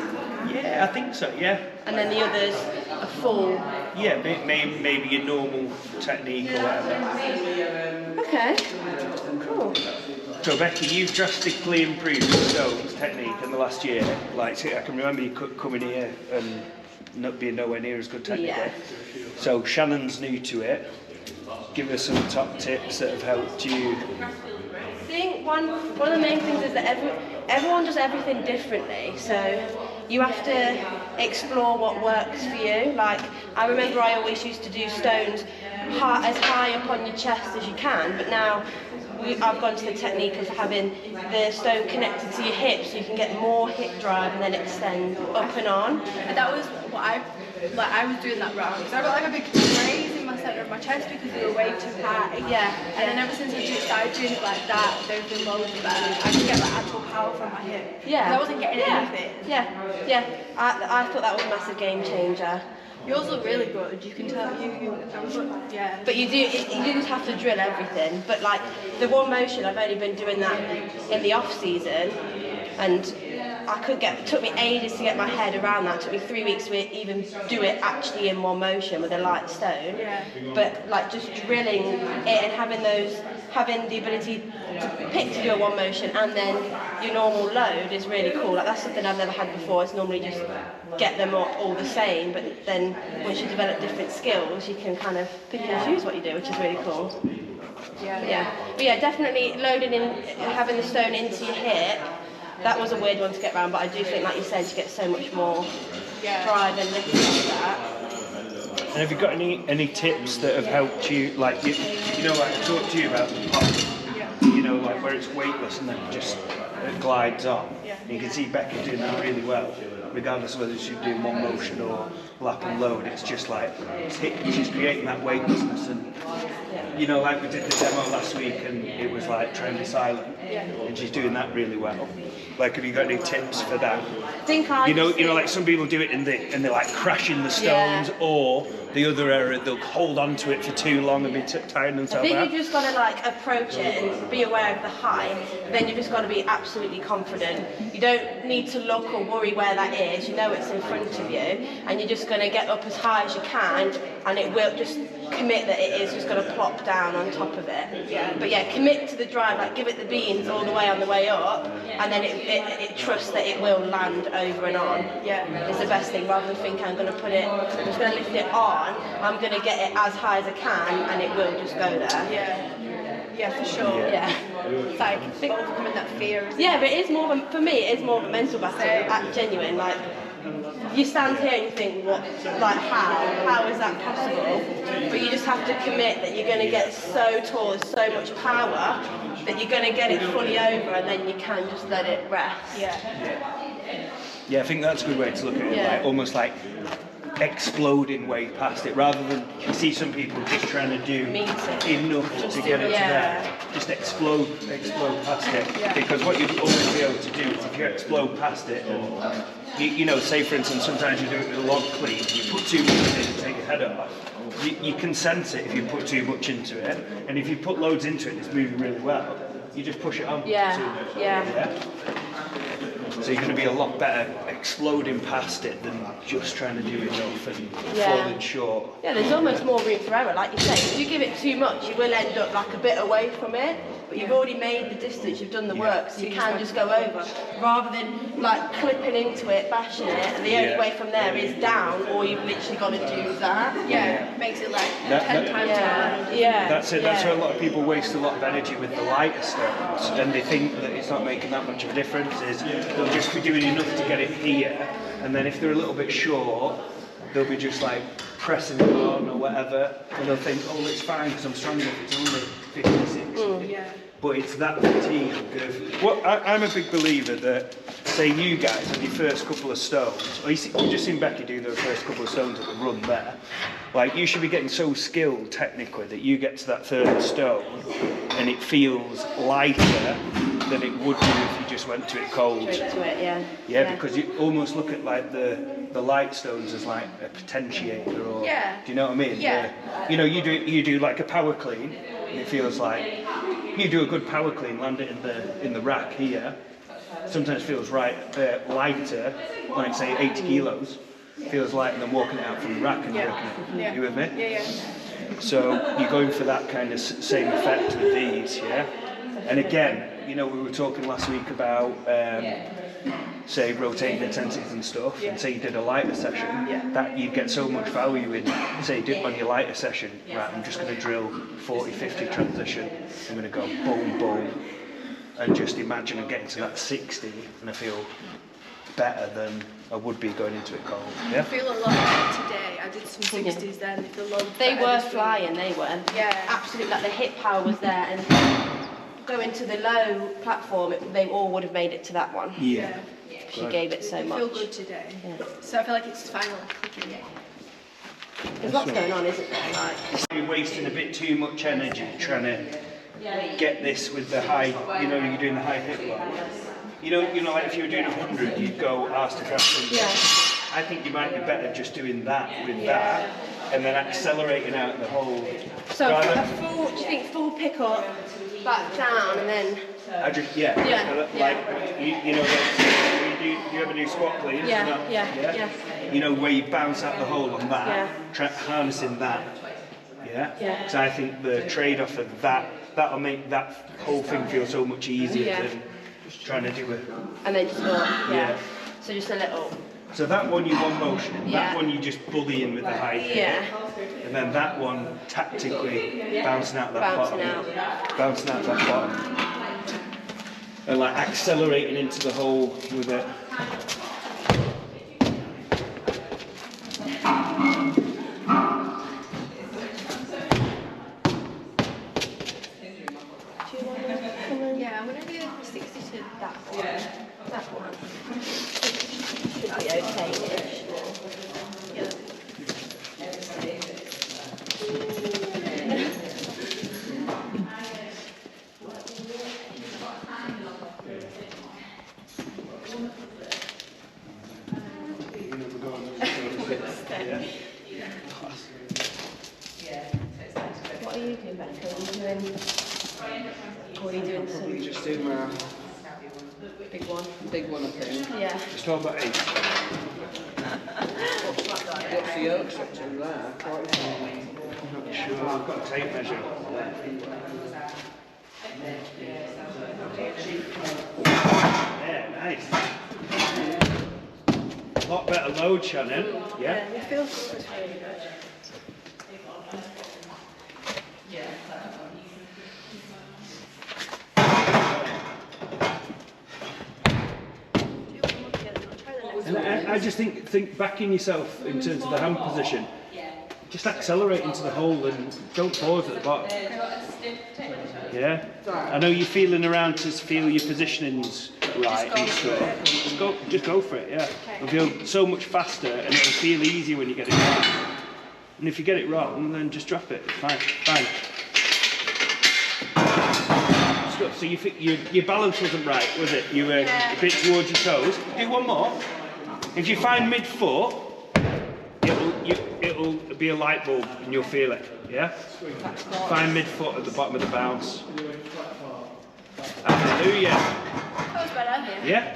Yeah, I think so. Yeah. and then the others a full? Yeah, maybe your normal technique or whatever. Okay. Cool. So Becky, you've drastically improved your stones technique in the last year. Like, I can remember you coming here and not being nowhere near as good technically. Yeah. So Shannon's new to it. Give us some top tips that have helped you. I think one of the main things is that everyone does everything differently, so you have to explore what works for you. Like, I remember I always used to do stones as high up on your chest as you can, but now I've gone to the technique of having the stone connected to your hips so you can get more hip drive and then extend up and on. And that was what I was doing that round because I got like a big raise in my centre of my chest because they were way too high. Yeah. And then ever since I started doing it like that, they've been loads better. I can get like actual power from my hip. Yeah. 'Cause I wasn't getting anything. Yeah. I thought that was a massive game changer. Yours look really good. You can tell yeah. But you just have to drill everything. But like the one motion, I've only been doing that in the off season, and it took me ages to get my head around that. It took me 3 weeks to even do it actually in one motion with a light stone. Yeah. But like just drilling it and having the ability to pick to do a one motion and then your normal load is really cool. Like that's something I've never had before. It's normally just get them all the same, but then once you develop different skills, you can kind of pick and choose what you do, which is really cool. But yeah, definitely loading in, having the stone into your hip. That was a weird one to get around, but I do think, like you said, you get so much more drive and lifting like that. And have you got any tips that have helped you, like like I talked to you about the pop, like where it's weightless and then just it glides on. And you can see Becky doing that really well, regardless of whether she's doing one motion or lap and load. It's just like she's creating that weightlessness, and like we did the demo last week, and it was like try and be silent, and she's doing that really well. Like, have you got any tips for that? I think like some people do it and they like crashing the stones, or the other error, they'll hold on to it for too long and be tiring themselves out. I think you've just got to like approach it and be aware of the height. Then you've just got to be absolutely confident. You don't need to look or worry where that is. You know it's in front of you, and you're just going to get up as high as you can, and it will just commit that it is just going to plop down on top of it. But commit to the drive, like give it the beans all the way on the way up, and then it trusts that it will land over and on. It's the best thing, rather than think I'm just going to lift it on, I'm going to get it as high as I can, and it will just go there. Yeah, for sure. Yeah. It's like overcoming that fear. But it is more for me, it is more of a mental battle, genuine. Like, you stand here and you think, how is that possible? But you just have to commit that you're going to get so tall, so much power, that you're going to get it fully over, and then you can just let it rest. Yeah, I think that's a good way to look at it, like almost like exploding way past it, rather than you see some people just trying to do enough to get it to there. Just explode past it, because what you'd always be able to do is if you explode past it, and say for instance, sometimes you do it with a log clean, you put too much in it and take your head off. You can sense it if you put too much into it, and if you put loads into it and it's moving really well, you just push it on too much. So you're going to be a lot better exploding past it than just trying to do enough and falling short. Yeah, there's almost more room for error. Like you say, if you give it too much, you will end up like a bit away from it. But you've already made the distance, you've done the work, so you can just go over. Rather than like clipping into it, bashing it, and the only way from there is down, or you've literally got to do that. Makes it like 10 times harder. That's it. That's why a lot of people waste a lot of energy with the lighter stones, and they think that it's not making that much of a difference. They'll just be doing enough to get it here, and then if they're a little bit short, they'll be just like pressing it on or whatever, and they'll think, oh, it's fine because I'm strong enough, it's only 56. But it's that fatigue of... I'm a big believer that, say you guys on your first couple of stones, or you've just seen Becky do the first couple of stones at the run there, like you should be getting so skilled technically that you get to that third stone and it feels lighter than it would do if you just went to it cold. Straight to it, Because you almost look at like the light stones as like a potentiator, or do you know what I mean? You do like a power clean, and it feels like you do a good power clean, land it in the rack here. Sometimes feels lighter, like say 80 kilos. Feels lighter than walking it out from the rack and working it. You with me? So you're going for that kind of same effect with these, And again, we were talking last week about, say, rotating intensities and stuff, and say you did a lighter session, that you get so much value in, say, on your lighter session, right, I'm just going to drill 40-50 transition, I'm going to go boom, boom, and just imagine I'm getting to that 60, and I feel better than I would be going into it cold. I feel a lot better today. I did some 60s then. They were flying, they were. Absolutely, like the hip power was there, and going to the low platform, they all would have made it to that one. She gave it so much. I feel good today. So I feel like it's finally clicking. There's lots going on, isn't there? Like, You're wasting a bit too much energy trying to get this with the high, you know, you're doing the high hip load. You know, like if you were doing 100, you'd go arse to crafts. yeah. I think you might be better just doing that with that, and then accelerating out the whole. So a full, do you think full pick up, back down, and then? I just Yeah. like you know, like, do you ever do squat cleans? Yeah. You know where you bounce out the hole on that, Yeah. harnessing that. Yeah. Yeah. Because I think the trade-off of that'll make that whole thing feel so much easier than trying to do it. And then just up. Yeah. So just a little. So that one you one motion, that one you just bullying with the high hip, and then that one tactically bouncing out that bottom, bouncing out that bottom, and like accelerating into the hole with it. Yeah, I'm going to do 60 to that one. That one. Should be okay-ish. Yeah. What are you doing, Becca? Are you doing some Just do my big one? big one, I think. Yeah. Just hold that 8. What's the yoke section there? I'm not sure. I've got a tape measure. Yeah, nice. A lot better load, Shannon. Yeah. It feels good. It's really good. And I just think backing yourself in terms of the hand position. Just accelerate into the hole and don't pause at the bottom. Yeah. I know you're feeling around to feel your positioning's right and stuff. Just go for it. Yeah. It'll feel so much faster and it'll feel easier when you get it right. And if you get it wrong, then just drop it. Fine. So your balance wasn't right, was it? You were a bit towards your toes. Do one more. If you find mid-foot, it'll be a light bulb and you'll feel it. Yeah. Find mid-foot at the bottom of the bounce. Hallelujah. That was better. Yeah.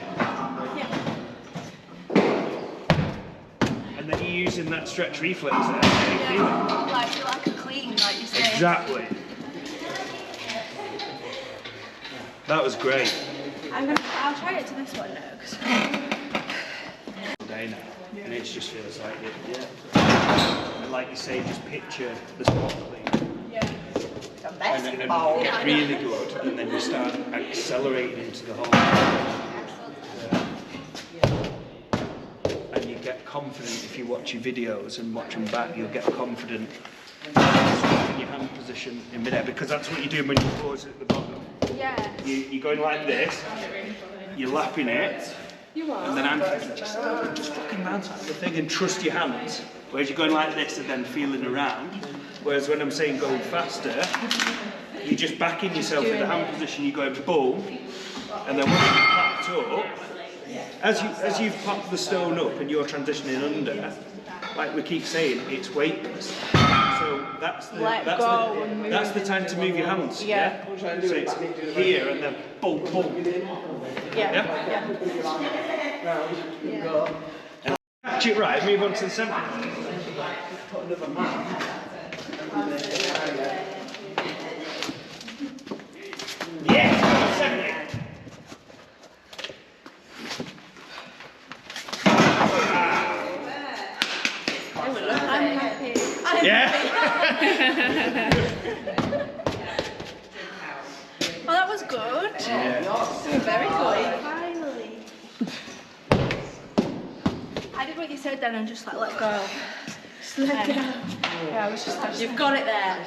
And then you're using that stretch reflex there. How do you feel it? Like a clean, like you say. Exactly. That was great. I'll try it to this one now. Day now, and it just feels like it. Yeah. And like you say, just picture the spot clean. Yeah. And then get really good, and then you start accelerating into the hole. And you get confident if you watch your videos and watch them back. You'll get confident in your hand position in midair, because that's what you do when you pause at the bottom. Yeah. You're going like this, you're lapping it, and then I'm just fucking bounce out the thing and trust your hands. Whereas you're going like this and then feeling around. Whereas when I'm saying going faster, you're just backing yourself with the hand position, you're going boom, and then once you've packed up, as you've popped the stone up and you're transitioning under, like we keep saying, it's weightless. So that's the time to move your hands. Yeah. So it's here and then boom, boom. Yeah. And catch it right. Move on to the centre. Yeah. 70. I'm happy. Yeah. Well, that was good. Yeah. Very good. Finally. I did what you said then and just like let go. Just let go. Yeah, I was just. You've got it there.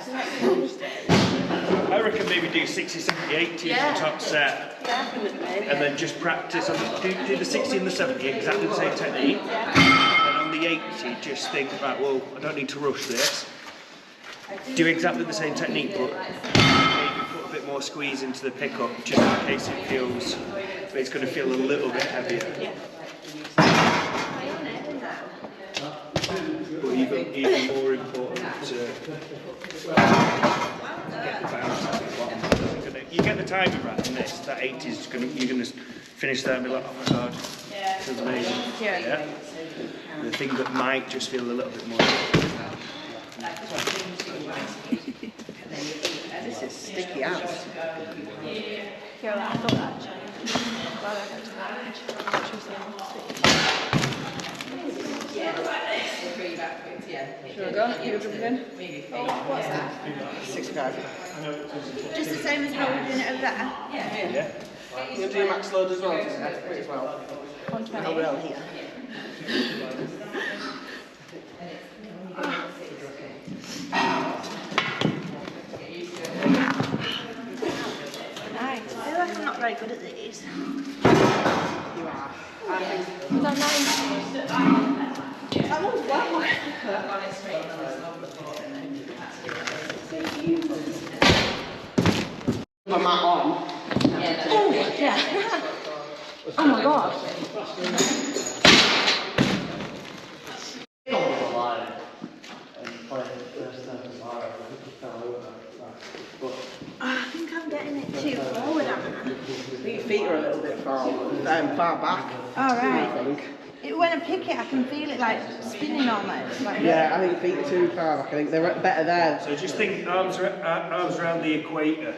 I reckon maybe do 60, 70, 80 as the top set. Definitely. And then just practice. Do the 60 and the 70, exactly the same technique. And on the the 80, just think, right, well, I don't need to rush this. Do exactly the same technique, but maybe put a bit more squeeze into the pickup, just in case it feels, but it's going to feel a little bit heavier. But even more important to get the bounce out of the bottom. You get the timing right in this, that 80 is going to, you're going to finish there and be like, oh my god, this is amazing. Yeah. The thing that might just feel a little bit more. This is sticky out. Yeah, I thought that actually. Glad I got to that edge. Should I go? You're jumping in? What's that? 65. Just the same as how we're doing it over there? Yeah. You'll do your max load as well, as well. 120. Nice. I feel like I'm not very good at these. You are. Was that 90? That one's well. My mat on. Oh, yeah. Oh my god. I think I'm getting it too forward, am I? Your feet are a little bit far back. All right. I think. When I pick it, I can feel it like spinning almost. Like Yeah, I think feet are too far back. I think they're better there. So just think arms around the equator,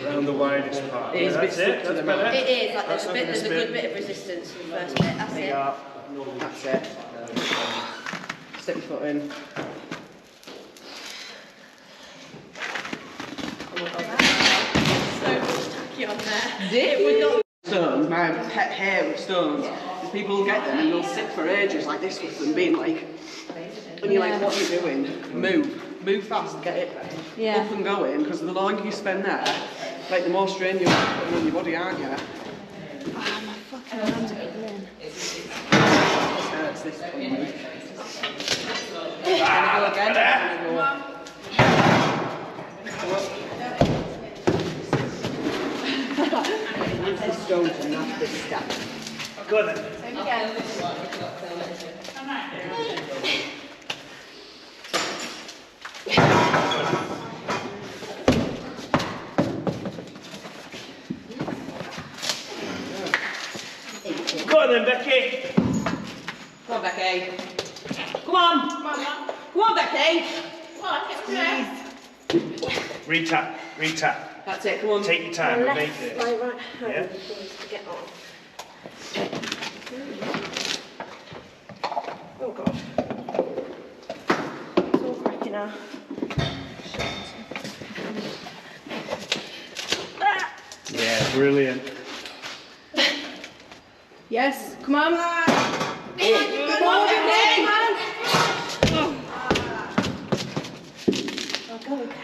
around the widest part. It is a bit That's it. stuck to That's the better. mat. It is, like That's there's not a gonna good spin. bit of resistance for the first bit, that's it. Yeah. That's it. Stick your foot in. So much tacky on there. It would not. Stones, my pet hair with stones. Is people get them and they'll sit for ages like this with them, being like, and you're like, what are you doing? Move fast, get it up and going, because the longer you spend there, like the more strain you're putting on your body, aren't you? my fucking hands are getting in. This hurts this one. Gonna go again? Once the stones are not this step. Go on then. Go on then, Becky. Come on, Becky. Come on. Come on, Becky. Retap. That's it, come on. Take your time and make this. My right hand Yeah. needs to get on. Oh god. It's all cracking out. Yeah, brilliant. Yes, come on. Come on, Becky! I'll go again.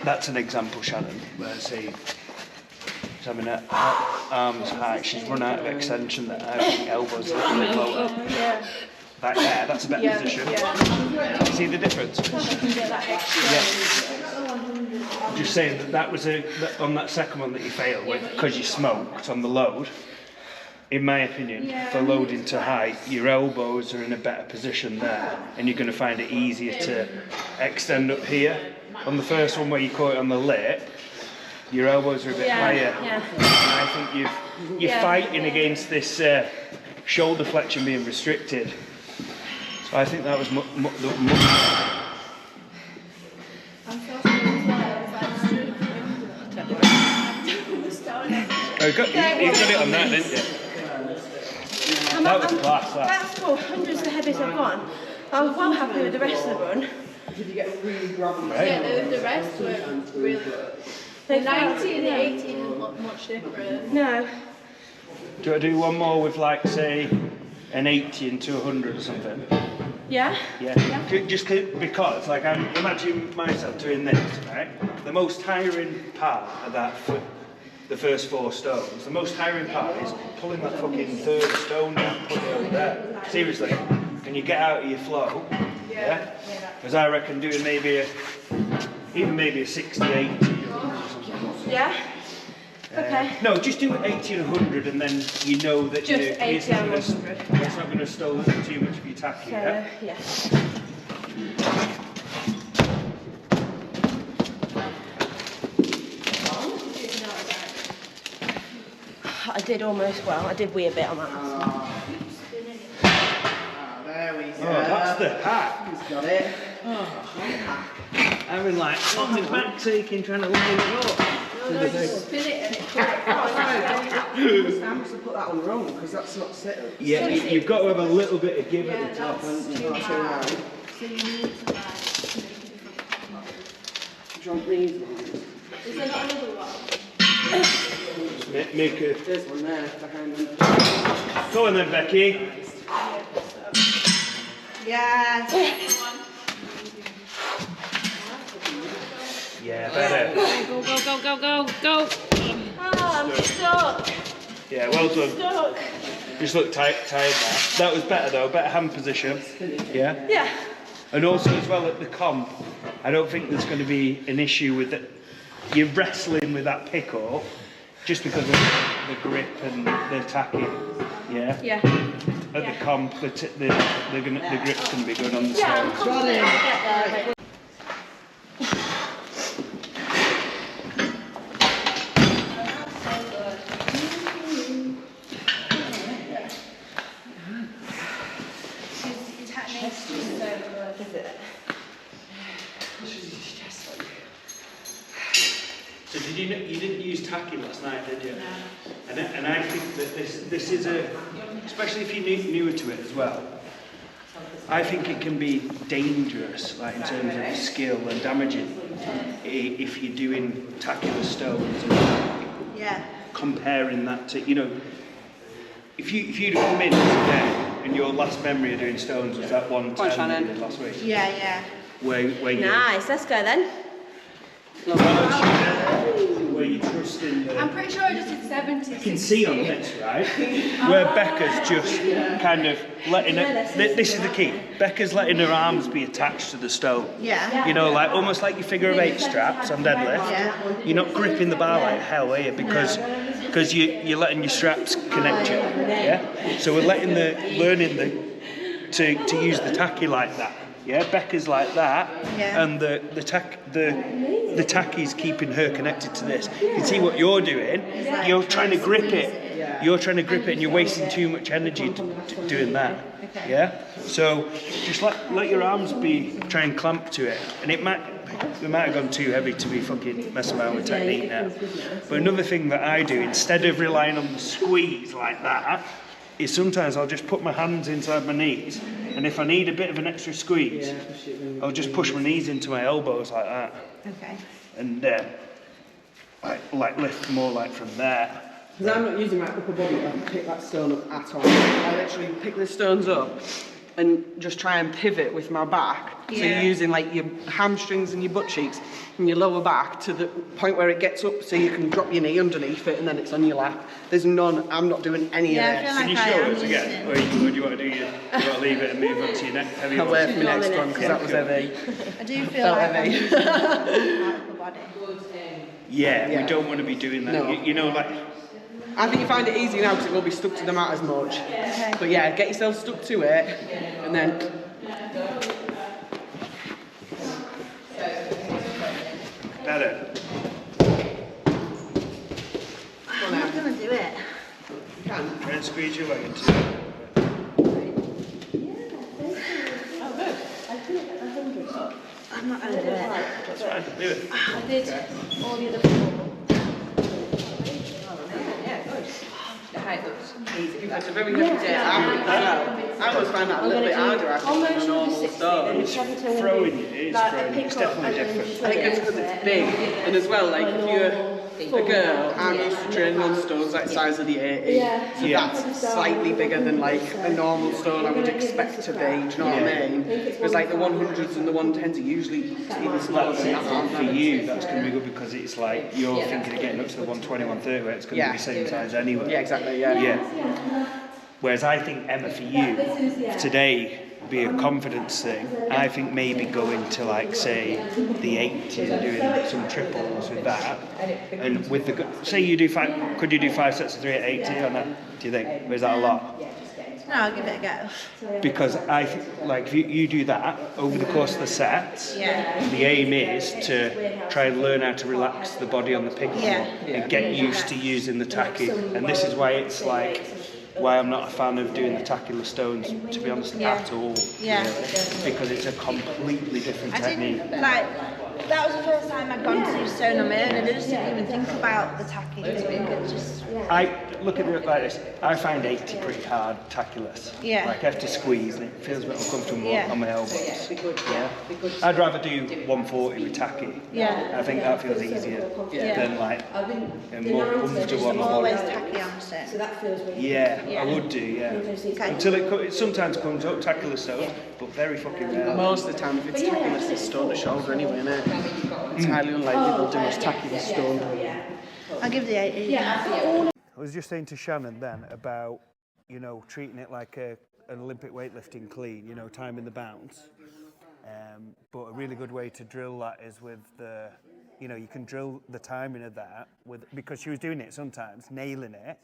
That's an example, Shannon, where say she's having her arms high, she's run out of extension there, her elbows a little bit lower. Back there, that's a better position. See the difference? Yeah. Just saying that was on that second one that you failed with, because you smoked on the load. In my opinion, for loading to height, your elbows are in a better position there, and you're going to find it easier to extend up here. On the first one where you caught it on the lip, your elbows are a bit higher. And I think you're fighting against this shoulder flexion being restricted. So I think that was you got it on that, didn't you? That was class, that. That's 400's the heaviest I've gone. I was well happy with the rest of the run. Did you get really grumpy? Yeah, the rest were really good. The 90 and the 80 didn't look much different. No. Do I do one more with, like, say, an 80 and 200 or something? Yeah? Yeah. Just because, like, I'm imagining myself doing this, right? The most tiring part of that the first 4 stones. The most tiring part is pulling that fucking 3rd stone down, putting it over there. Seriously, and you get out of your flow. Yeah. Because I reckon doing maybe a 60, 80, or something. Yeah. Okay. No, just do 80 and 100, and then you know that Just it's 80 not and gonna, 100. it's not going to stall too much of your tacky. Yeah. Yeah. I did almost well. I did wee a bit on that. There we go. Oh, that's the hack. He's got it. I've been like on my back aching trying to line it up. Spin it and it I'm to put that on wrong because that's not sitting. Yeah, you've got to have a little bit of give at the top. So you need to like make a different Jump these ones. Is there not another one? Make a... There's one there behind them. Go on then, Becky. Yes. Yeah, better. Go. Oh, I'm stuck. Yeah, well done. Stuck. Just look tired there. That was better though, better hand position. Yeah? Yeah. And also as well at the comp, I don't think there's going to be an issue with it. You're wrestling with that pick-up just because of the grip and the tacky. Yeah? Yeah. At the comp, the grip's going to be good on the Yeah, I'm stone. confident I'll get there. So you didn't use tacky last night, did you? No. And I think that this is especially if you're newer to it as well, I think it can be dangerous, like in terms of skill and damaging, if you're doing tacular stones and comparing that to, if you'd have come in today and your last memory of doing stones was that 110 you did last week. Yeah. Where you Nice, let's go then. where you trust in the... I'm pretty sure I just did 70. You can see on this, right, where Becca's just kind of letting it... This is the key. Becca's letting her arms be attached to the stone. Yeah. Like almost like your figure of 8 straps on deadlift. Yeah. You're not gripping the bar like hell, are you? Because you're letting your straps connect you. Yeah. So we're learning to use the tacky like that. Yeah, Becca's like that, and the tacky's keeping her connected to this. You can see what you're doing. You're trying to grip it. You're trying to grip it, and you're wasting too much energy doing that. Yeah. So just let your arms try and clamp to it, and we might have gone too heavy to be fucking messing around with technique now. But another thing that I do instead of relying on the squeeze like that is sometimes I'll just put my hands inside my knees, and if I need a bit of an extra squeeze, I'll just push my knees into my elbows like that. Okay. And like lift more like from there. Because I'm not using my upper body to pick that stone up at all. I literally pick the stones up and just try and pivot with my back. So you're using like your hamstrings and your butt cheeks and your lower back to the point where it gets up so you can drop your knee underneath it and then it's on your lap. I'm not doing any of this. Can you show us again? Or do you want to do you want to leave it and move on to your next heavy one? I'll wait for my next one because that was heavy. I do feel like I'm using my upper body. Yeah, we don't want to be doing that. No. I think you find it easy now because it will be stuck to the mat as much. Okay. But yeah, get yourself stuck to it and then... Better. I'm not going to do it. Try and squeeze your way into it. I'm not going to do it. That's fine, do it. I did all the other 4. It's a very heavy day. I always find that a little bit harder after Almost a normal over 60, stone. then It's trying to throwing it, it's like, throwing it. It's pick up definitely and then different. I think it's because it's big, and as well, like if you're a girl, I'm used to training on stones like size of the 80. So that's slightly bigger than like a normal stone I would expect to be, do you know what I mean? Because like the 100s and the 110s are usually even smaller than that. For you, that's going to be good because it's like you're thinking of getting up to the 120, 130 where it's going to be the same size anyway. Yeah, exactly, yeah. Whereas I think, Emma, for you, today be a confidence thing. I think maybe going to like say the 80 and doing some triples with that, and with the say you do 5, could you do 5 sets of 3 at 80 on that? Do you think? Or is that a lot? No, I'll give it a go. Because I think, like, if you do that over the course of the sets, the aim is to try and learn how to relax the body on the pickup and get used to using the tacky. And this is why it's like, why I'm not a fan of doing the tacular stones, to be honest, at all. Because it's a completely different technique. That was the first time I'd gone to do stone on my own, and I just didn't even think about the tacking. I look at it like this. I find 80 pretty hard taculars. Like I have to squeeze, and it feels a bit uncomfortable on my elbows. I'd rather do 140 with tacky. I think that feels easier than like more comfortable on the body. Always tacky on set. So that feels really I would do, until it sometimes comes up tacular stones, but very fucking rare. Most of the time, if it's tacular, it's stone to shoulder anyway, isn't it? It's highly unlikely they'll do much tacular stone. I'll give the 80. I was just saying to Shannon then about, treating it like an Olympic weightlifting clean, timing the bounce. But a really good way to drill that is with the, you can drill the timing of that because she was doing it sometimes, nailing it,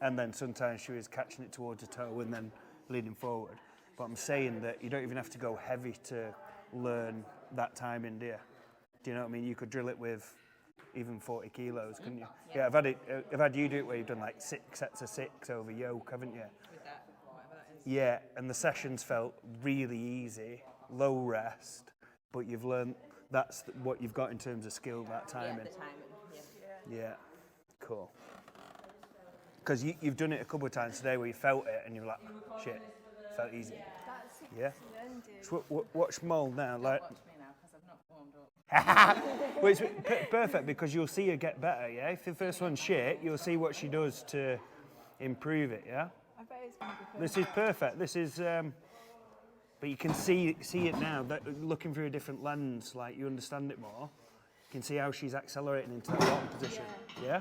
and then sometimes she was catching it towards the toe and then leaning forward. But I'm saying that you don't even have to go heavy to learn that timing, do you? Do you know what I mean? You could drill it with even 40 kilos, couldn't you? Yeah, I've had you do it where you've done like 6 sets of 6 over yoke, haven't you? With that, whatever that is. Yeah, and the sessions felt really easy, low rest, but you've learned that's what you've got in terms of skill, that timing. Yeah, the timing. Yeah, cool. Because you've done it a couple of times today where you felt it and you're like, shit, felt easy. Yeah. So watch Mole now, like. Watch me now because I've not warmed up. Well, it's perfect because you'll see her get better. Yeah, if the first one's shit, you'll see what she does to improve it. Yeah. I bet it's gonna be perfect. This is perfect. This is, but you can see it now. That looking through a different lens, like you understand it more. You can see how she's accelerating into that bottom position. Yeah.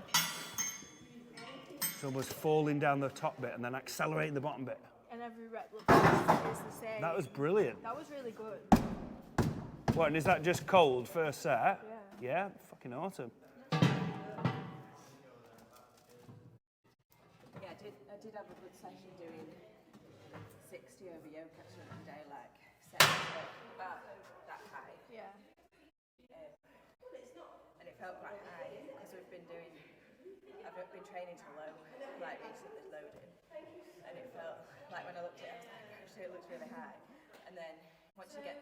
It's almost falling down the top bit and then accelerating the bottom bit. And every rep looks the same. That was brilliant. That was really good. What, and is that just cold first set? Yeah, fucking awesome. Yeah, I did have a good session doing 60 over yoke actually one day, like set about that high. Yeah. And it felt quite high because I've been training to low, like recently loading. And it felt like when I looked at it, I was like, actually it looks really high. And then once you get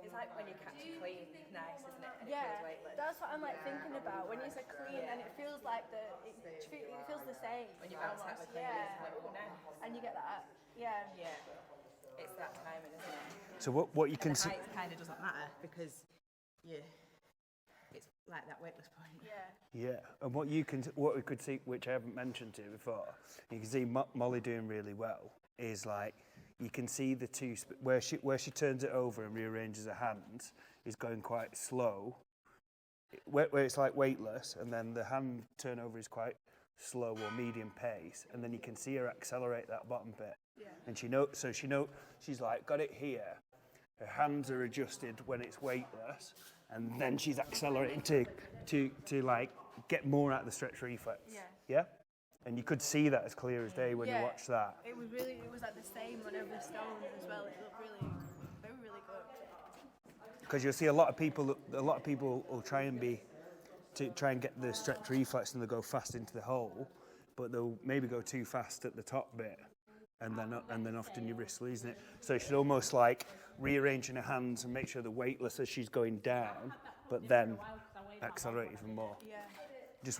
it's like when you catch it clean, nice, isn't it? And it feels weightless. That's what I'm like thinking about. When you say clean, and it feels like it feels the same. When you bounce out the clean, it's like, oh, nice. And you get that, yeah. It's that timing, isn't it? So what you can the see. height kind of doesn't matter because it's like that weightless point. Yeah, and what we could see, which I haven't mentioned to you before, you can see Molly doing really well, is like you can see the two where she turns it over and rearranges her hands is going quite slow, where it's like weightless, and then the hand turnover is quite slow or medium pace, and then you can see her accelerate that bottom bit. And she's like got it here. Her hands are adjusted when it's weightless, and then she's accelerating to like get more out of the stretch reflex. Yeah. And you could see that as clear as day when you watch that. It was like the same on every stone as well. It looked really good. Because you'll see a lot of people will try and get the stretch reflex and they'll go fast into the hole, but they'll maybe go too fast at the top bit, and then often you risk losing it. So she's almost like rearranging her hands and make sure they're weightless as she's going down, but then accelerate even more. Just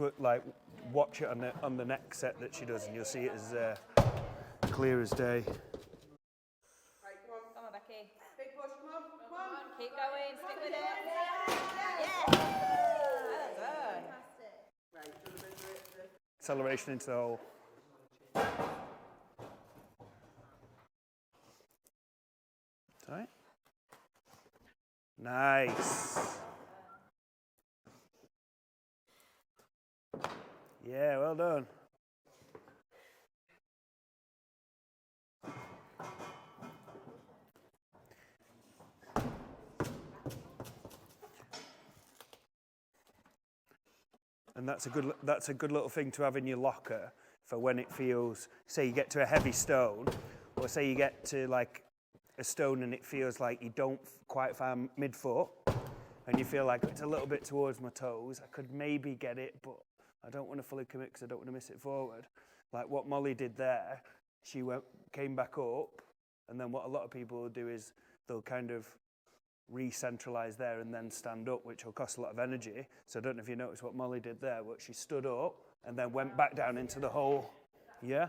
watch it on the next set that she does, and you'll see it as clear as day. Right, come on, Becky. Big push, come on. Keep going, stick with it. Yeah. acceleration into the hole. All right. Nice. Yeah, well done. And that's a good little thing to have in your locker for when it feels, say you get to a heavy stone, or say you get to like a stone and it feels like you don't quite find midfoot, and you feel like it's a little bit towards my toes. I could maybe get it, but I don't want to fully commit because I don't want to miss it forward. Like what Molly did there, she came back up, and then what a lot of people will do is they'll kind of re-centralise there and then stand up, which will cost a lot of energy. So I don't know if you noticed what Molly did there, but she stood up and then went back down into the hole. Yeah?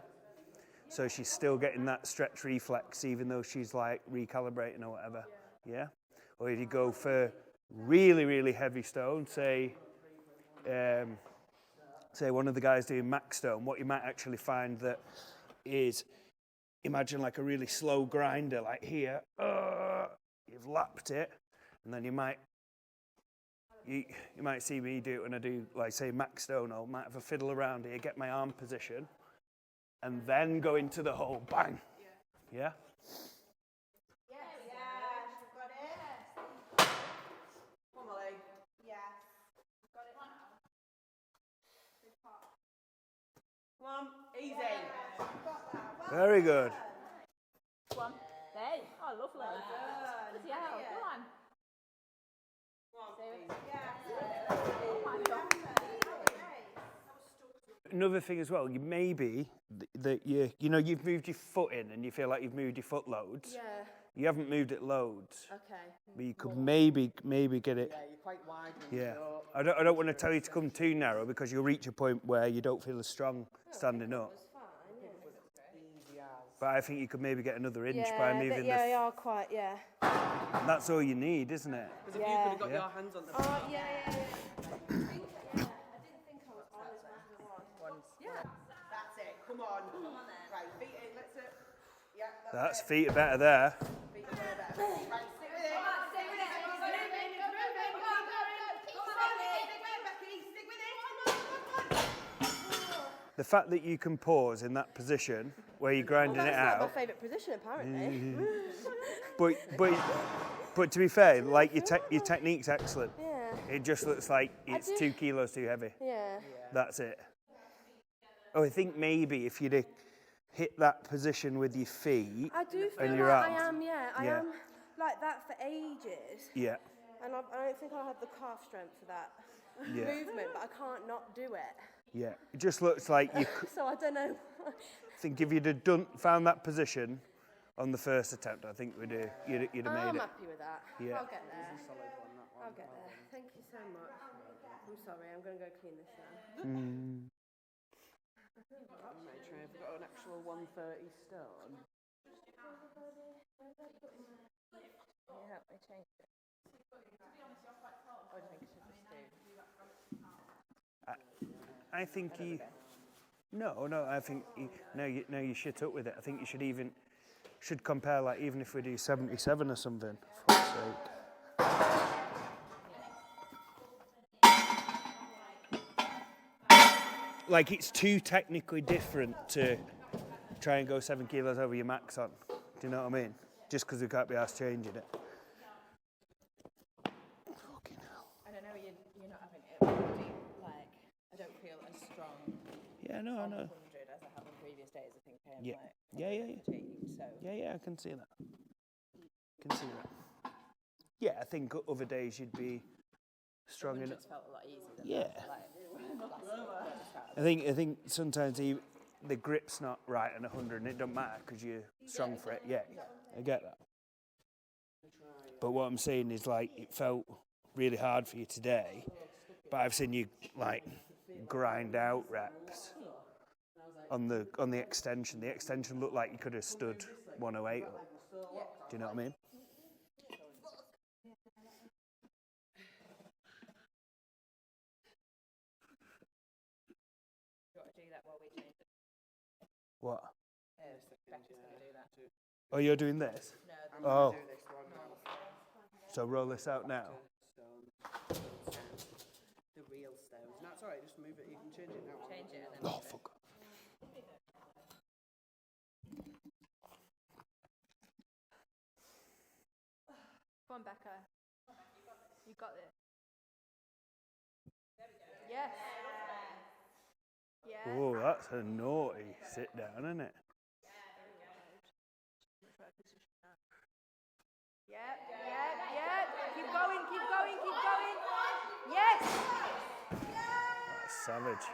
So she's still getting that stretch reflex even though she's like recalibrating or whatever. Yeah? Or if you go for really, really heavy stone, say one of the guys doing max stone, what you might actually find that is, imagine like a really slow grinder, like here, you've lapped it, and then you might see me do it when I do, like say max stone, or might have a fiddle around here, get my arm position, and then go into the hole, bang. Yeah? Come on, easy. Very good. Come on. There. Oh, lovely. Bloody hell. Come on. Oh my God. Another thing as well, you maybe that you've moved your foot in and you feel like you've moved your foot loads. Yeah. You haven't moved it loads. Okay. But you could maybe get it. Yeah, you're quite wide. Yeah. I don't want to tell you to come too narrow because you'll reach a point where you don't feel as strong standing up. But I think you could maybe get another inch by moving Yeah, you are quite, yeah. And that's all you need, isn't it? Because if you could have got your hands on the bar. Yeah. That's it. Come on. Right, feet in. Let's it. Yeah. That's feet are better there. Feet are better. Right, stick with it. Stay with it. It's moving. It's moving. Come on, Becky. Stick with it. The fact that you can pause in that position where you're grinding it That's not out. my favourite position, apparently. But to be fair, like your technique's excellent. Yeah. It just looks like it's 2 kilos too heavy. Yeah. That's it. Oh, I think maybe if you'd hit that position with your feet I do feel and your like arms. I am, yeah. I Yeah. am like that for ages. Yeah. And I don't think I have the calf strength for that Yeah. movement, but I can't not do it. Yeah. It just looks like you So I don't know. think if you'd have found that position on the first attempt, I think you'd have made I'm it. happy with that. Yeah. I'll get there. I'll get there. Thank you so much. I'm sorry, I'm going to go clean this now. Make sure I've got an actual 130 stone. Can you help me change it? Or do you think I should just do? I think you. No. I think you shit up with it. I think you should compare, like, even if we do 77 or something. For fuck's sake. Like, it's too technically different to try and go 7 kilos over your max on. Do you know what I mean? Just because we can't be asked changing it. Fucking hell. And I know you're not having it, but like, I don't feel as strong Yeah, no, I know. 100 as I have on previous days. I think I am Yeah. like Yeah. fatigued, so Yeah, I can see that. Yeah, I think other days you'd be strong enough. it's felt a lot easier than Yeah. that. Like, I think sometimes the grip's not right at 100 and it don't matter because you're strong for it. Yeah, I get that. But what I'm saying is, like, it felt really hard for you today, but I've seen you, like, grind out reps on the extension. The extension looked like you could have stood 108 up. Do you know what I mean? while we change it. What? Becca's going to do that. Oh, you're doing this? No, I'm Oh. gonna do this one. So roll this out now. Stone. The real stones. No, it's alright, just move it. You can change it now. change it and then Oh, move it. fuck. Come on, Becca. You got this. Yes. Yeah. Oh, that's a naughty sit down, isn't it? Yep, yep, yep. Keep going, keep going, keep going. Yes. That's savage.